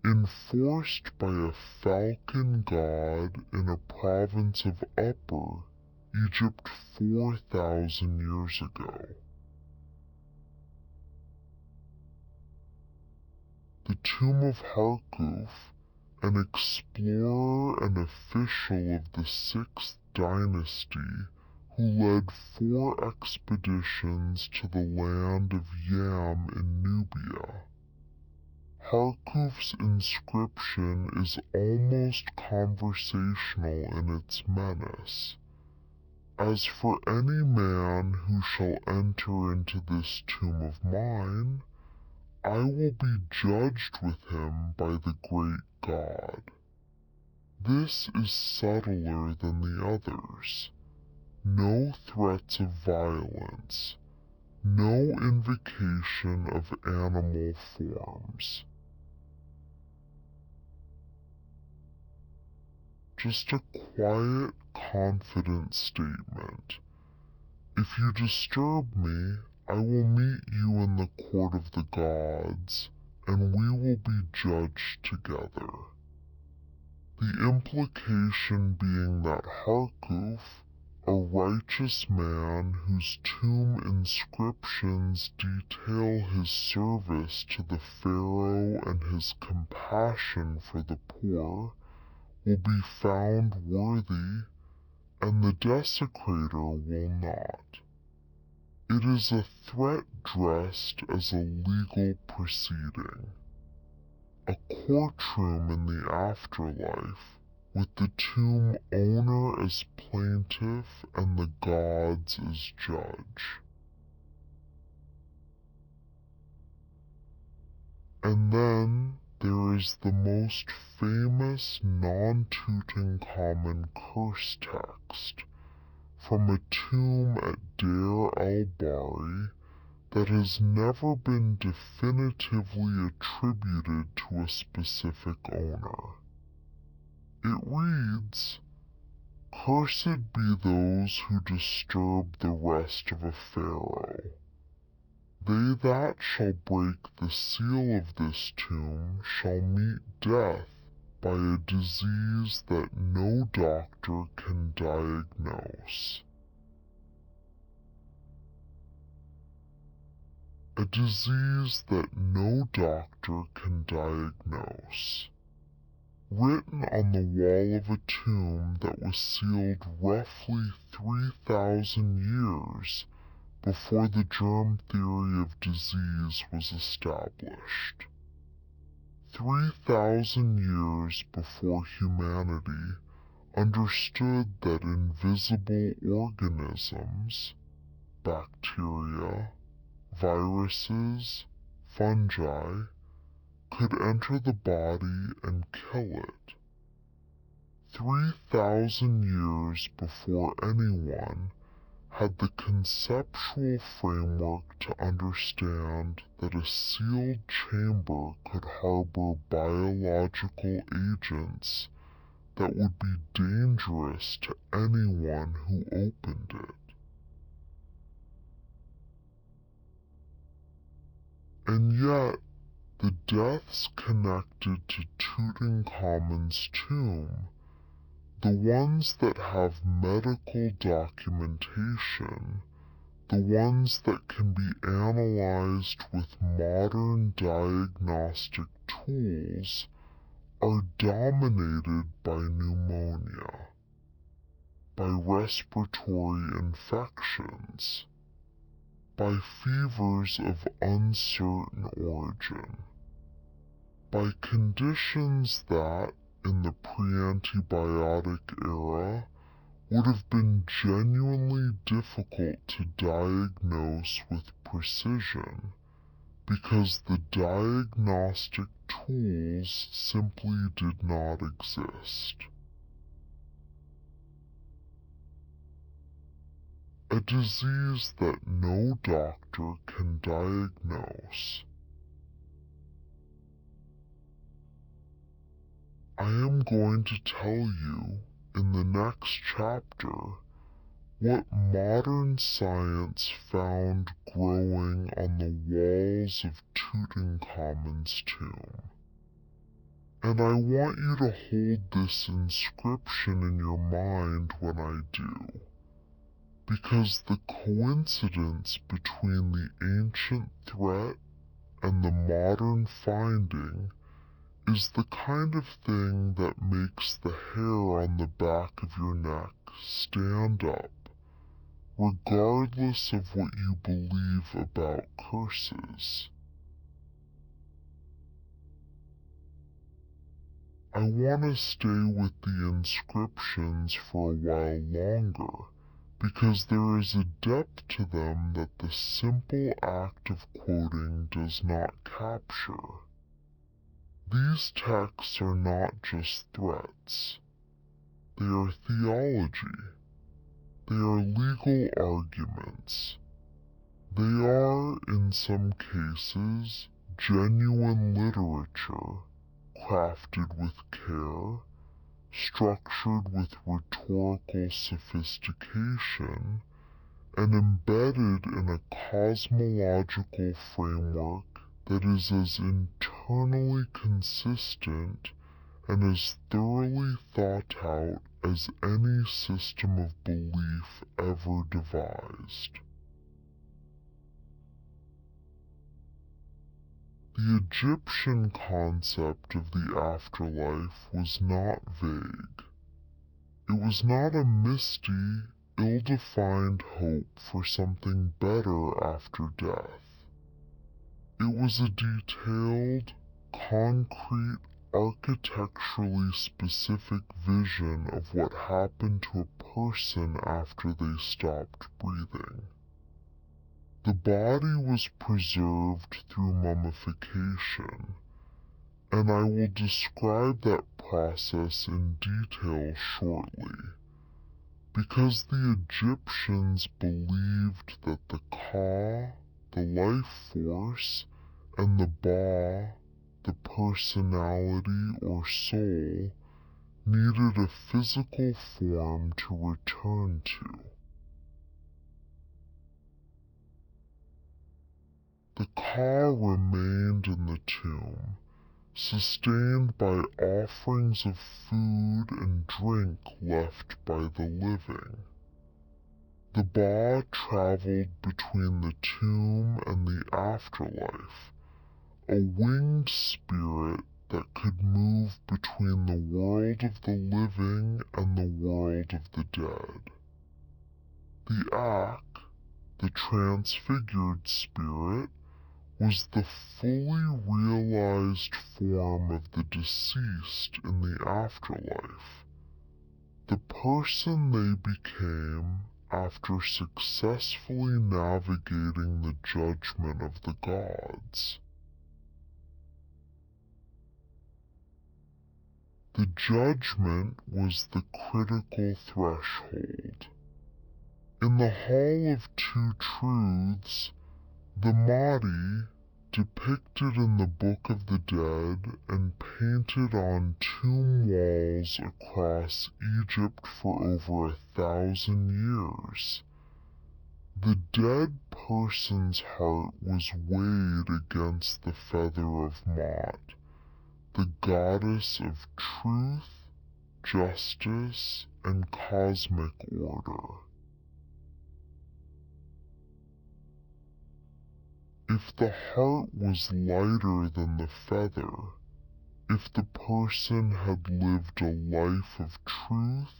enforced by a falcon god in a province of Upper Egypt 4,000 years ago. The tomb of Harkuf, an explorer and official of the 6th dynasty who led 4 expeditions to the land of Yam in Nubia. Harkuf's inscription is almost conversational in its menace. As for any man who shall enter into this tomb of mine, I will be judged with him by the great God. This is subtler than the others. No threats of violence, no invocation of animal forms. Just a quiet, confident statement. If you disturb me, I will meet you in the court of the gods, and we will be judged together. The implication being that Harkuf, a righteous man whose tomb inscriptions detail his service to the pharaoh and his compassion for the poor, will be found worthy, and the desecrator will not. It is a threat dressed as a legal proceeding. A courtroom in the afterlife, with the tomb owner as plaintiff and the gods as judge. And then there is the most famous non-Tutankhamun curse text from a tomb at Deir el-Bahri that has never been definitively attributed to a specific owner. It reads, "Cursed be those who disturb the rest of a pharaoh. They that shall break the seal of this tomb shall meet death by a disease that no doctor can diagnose." A disease that no doctor can diagnose. Written on the wall of a tomb that was sealed roughly 3,000 years before the germ theory of disease was established. 3,000 years before humanity understood that invisible organisms, bacteria, viruses, fungi, could enter the body and kill it. 3,000 years before anyone had the conceptual framework to understand that a sealed chamber could harbor biological agents that would be dangerous to anyone who opened it. And yet, the deaths connected to Tutankhamun's tomb, the ones that have medical documentation, the ones that can be analyzed with modern diagnostic tools, are dominated by pneumonia, by respiratory infections, by fevers of uncertain origin, by conditions that, in the pre-antibiotic era, would have been genuinely difficult to diagnose with precision because the diagnostic tools simply did not exist. A disease that no doctor can diagnose. I am going to tell you in the next chapter what modern science found growing on the walls of Tutankhamun's tomb. And I want you to hold this inscription in your mind when I do, because the coincidence between the ancient threat and the modern finding is the kind of thing that makes the hair on the back of your neck stand up, regardless of what you believe about curses. I want to stay with the inscriptions for a while longer, because there is a depth to them that the simple act of quoting does not capture. These texts are not just threats. They are theology. They are legal arguments. They are, in some cases, genuine literature, crafted with care, structured with rhetorical sophistication, and embedded in a cosmological framework that is as internally consistent and as thoroughly thought out as any system of belief ever devised. The Egyptian concept of the afterlife was not vague. It was not a misty, ill-defined hope for something better after death. It was a detailed, concrete architecturally specific vision of what happened to a person after they stopped breathing. The body was preserved through mummification, and I will describe that process in detail shortly, because the Egyptians believed that the Ka, the life force, and the Ba, the personality or soul, needed a physical form to return to. The Ka remained in the tomb, sustained by offerings of food and drink left by the living. The Ba traveled between the tomb and the afterlife, a winged spirit that could move between the world of the living and the world of the dead. The Ak, the transfigured spirit, was the fully realized form of the deceased in the afterlife, the person they became after successfully navigating the judgment of the gods. The judgment was the critical threshold. In the Hall of Two Truths, the Mahdi, depicted in the Book of the Dead and painted on tomb walls across Egypt for over 1,000 years. The dead person's heart was weighed against the feather of Ma'at, the goddess of truth, justice, and cosmic order. If the heart was lighter than the feather, if the person had lived a life of truth,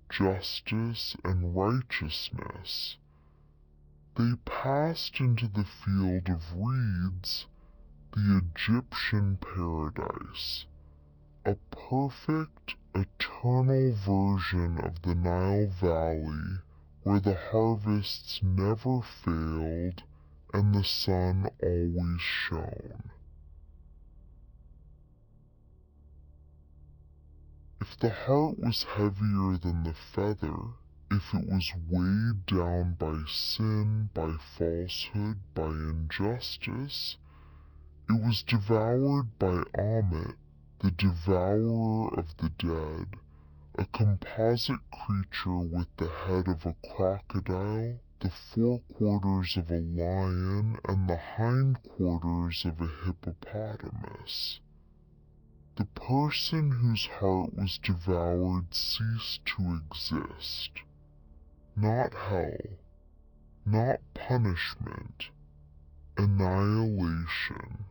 justice, and righteousness, they passed into the field of reeds, the Egyptian paradise, a perfect, eternal version of the Nile Valley where the harvests never failed and the sun always shone. If the heart was heavier than the feather, if it was weighed down by sin, by falsehood, by injustice, it was devoured by Ammit, the devourer of the dead, a composite creature with the head of a crocodile, the forequarters of a lion, and the hindquarters of a hippopotamus. The person whose heart was devoured ceased to exist. Not hell, not punishment, annihilation.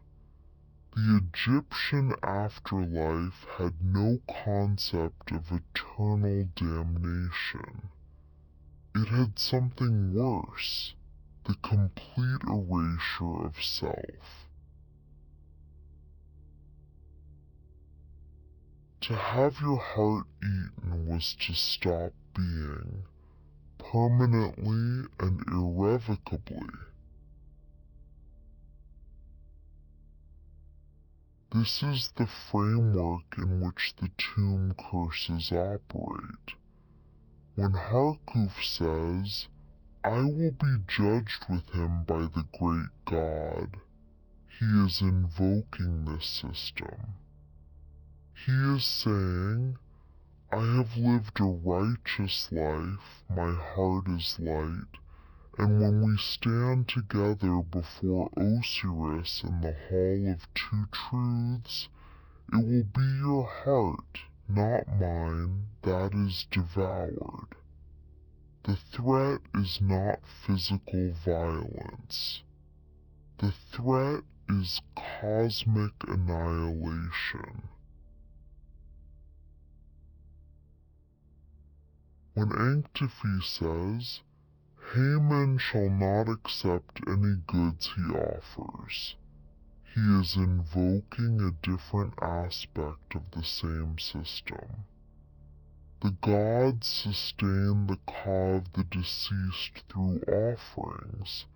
The Egyptian afterlife had no concept of eternal damnation. It had something worse, the complete erasure of self. To have your heart eaten was to stop being, permanently and irrevocably. This is the framework in which the tomb curses operate. When Harkuf says, "I will be judged with him by the great God," he is invoking this system. He is saying, "I have lived a righteous life, my heart is light, and when we stand together before Osiris in the Hall of Two Truths, it will be your heart, not mine, that is devoured." The threat is not physical violence. The threat is cosmic annihilation. When Ankhtifi says, "Haman shall not accept any goods he offers," he is invoking a different aspect of the same system. The gods sustain the ka of the deceased through offerings,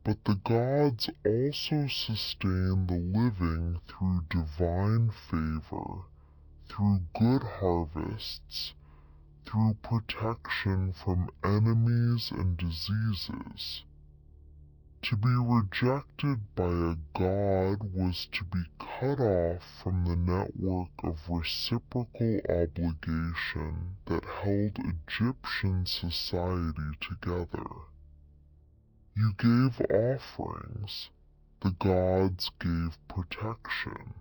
but the gods also sustain the living through divine favor, through good harvests, through protection from enemies and diseases. To be rejected by a god was to be cut off from the network of reciprocal obligation that held Egyptian society together. You gave offerings, the gods gave protection.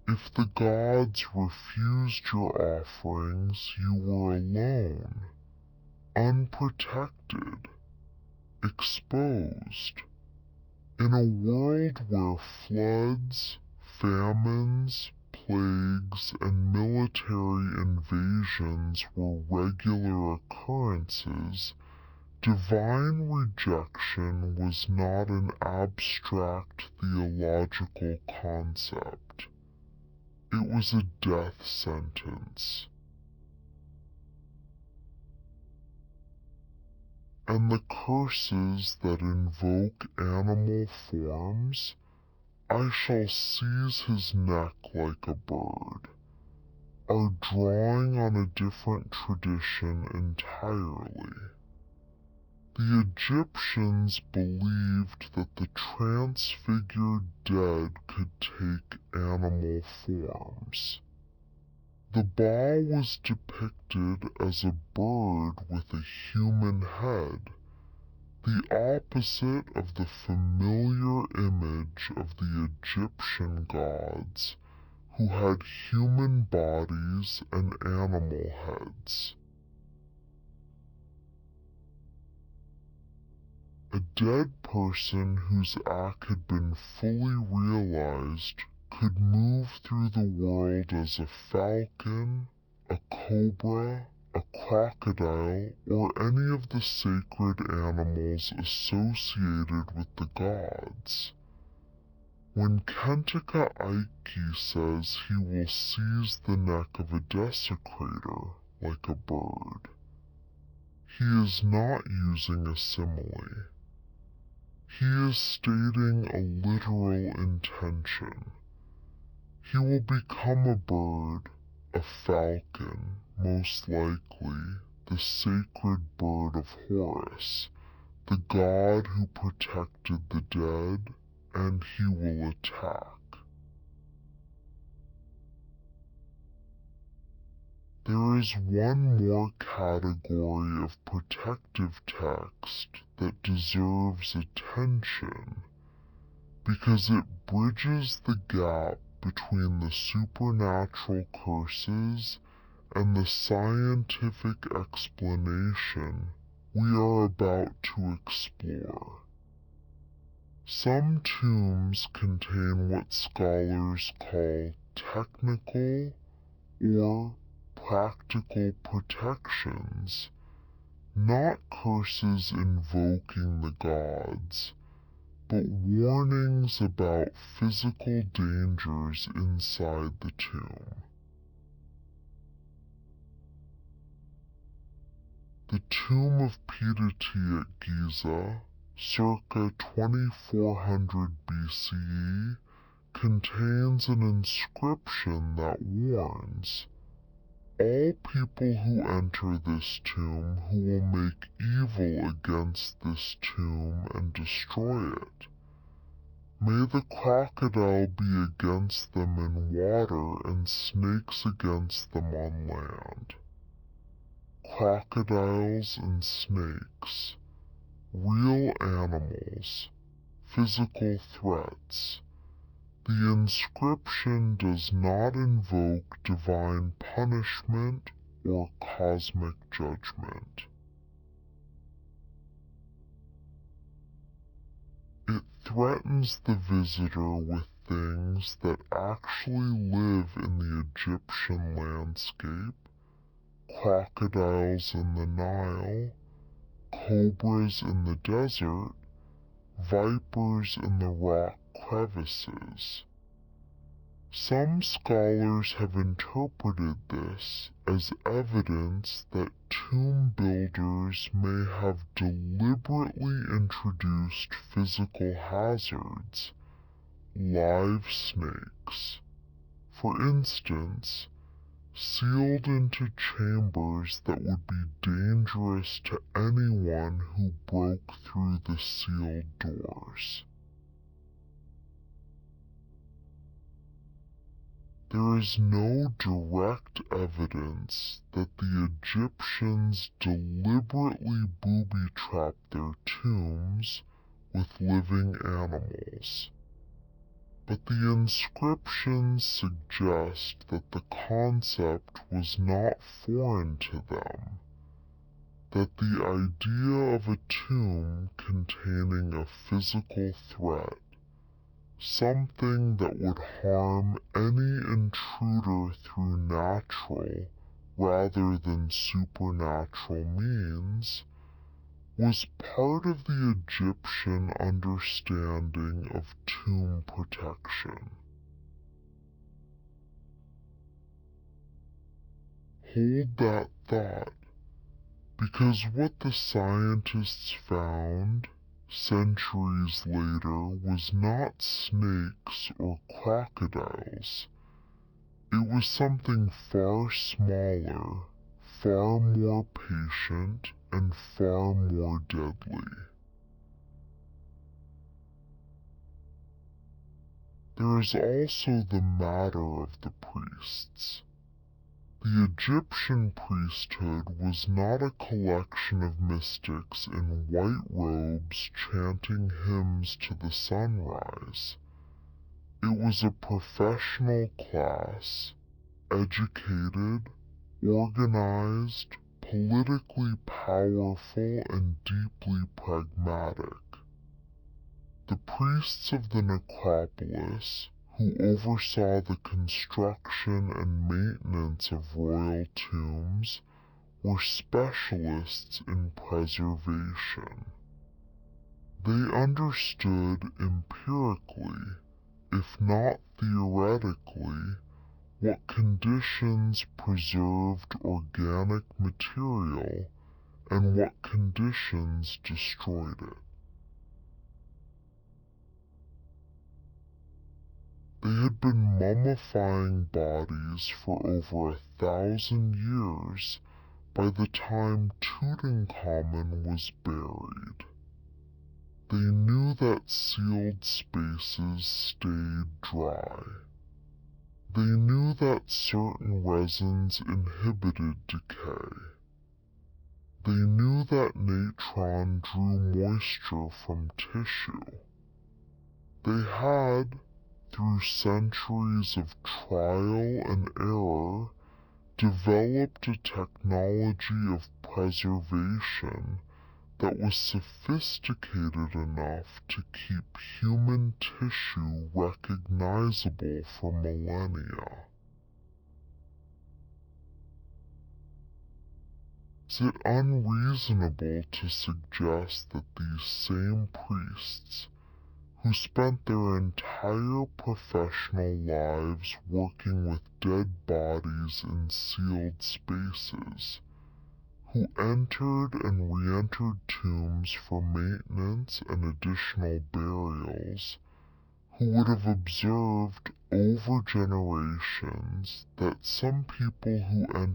If the gods refused your offerings, you were alone, unprotected, exposed. In a world where floods, famines, plagues, and military invasions were regular occurrences, divine rejection was not an abstract theological concept. It was a death sentence. And the curses that invoke animal forms, I shall seize his neck like a bird, are drawing on a different tradition entirely. The Egyptians believed that the transfigured dead could take animal forms. The Ba was depicted as a bird with a human head, the opposite of the familiar image of the Egyptian gods, who had human bodies and animal heads. A dead person whose act had been fully realized could move through the world as a falcon, a cobra, a crocodile, or any of the sacred animals associated with the gods. When Kentaka Aiki says he will seize the neck of a desecrator like a bird, he is not using a simile. He is stating a literal intention. He will become a bird, a falcon, most likely the sacred bird of Horus, the god who protected the dead, and he will attack. There is one more category of protective text that deserves attention because it bridges the gap between the supernatural curses and the scientific explanation we are about to explore. Some tombs contain what scholars call technical or practical protections, not curses invoking the gods, but warnings about physical dangers inside the tomb. The tomb of Piety at Giza, circa 2400 BCE, contains an inscription that warns, "All people who enter this tomb who will make evil against this tomb and destroy it, may the crocodile be against them in water and snakes against them on land." Crocodiles and snakes, real animals, physical threats. The inscription does not invoke divine punishment or cosmic judgment. It threatens the visitor with things that actually live in the Egyptian landscape, crocodiles in the Nile, cobras in the desert, vipers in the rock crevices. Some scholars have interpreted this as evidence that tomb builders may have deliberately introduced physical hazards, live snakes, for instance, sealed into chambers that would be dangerous to anyone who broke through the sealed doors. There is no direct evidence that the Egyptians deliberately booby-trapped their tombs with living animals, but the inscriptions suggest that the concept was not foreign to them, that the idea of a tomb containing a physical threat, something that would harm any intruder through natural rather than supernatural means, was part of the Egyptian understanding of tomb protection. Hold that thought, because what the scientists found centuries later was not snakes or crocodiles. It was something far smaller, far more patient, and far more deadly. There is also the matter of the priests. The Egyptian priesthood was not a collection of mystics in white robes chanting hymns to the sunrise. It was a professional class, educated, organized, politically powerful, and deeply pragmatic. The priests of the necropolis, who oversaw the construction and maintenance of royal tombs, were specialists in preservation. They understood empirically, if not theoretically, what conditions preserved organic material and what conditions destroyed it. They had been mummifying bodies for over 1,000 years by the time Tutankhamun was buried. They knew that sealed spaces stayed dry. They knew that certain resins inhibited decay. They knew that natron drew moisture from tissue. They had, through centuries of trial and error, developed a technology of preservation that was sophisticated enough to keep human tissue recognizable for millennia. Is it unreasonable to suggest that these same priests, who spent their entire professional lives working with dead bodies in sealed spaces, who entered and re-entered tombs for maintenance and additional burials, who would have observed over generations that some people who entered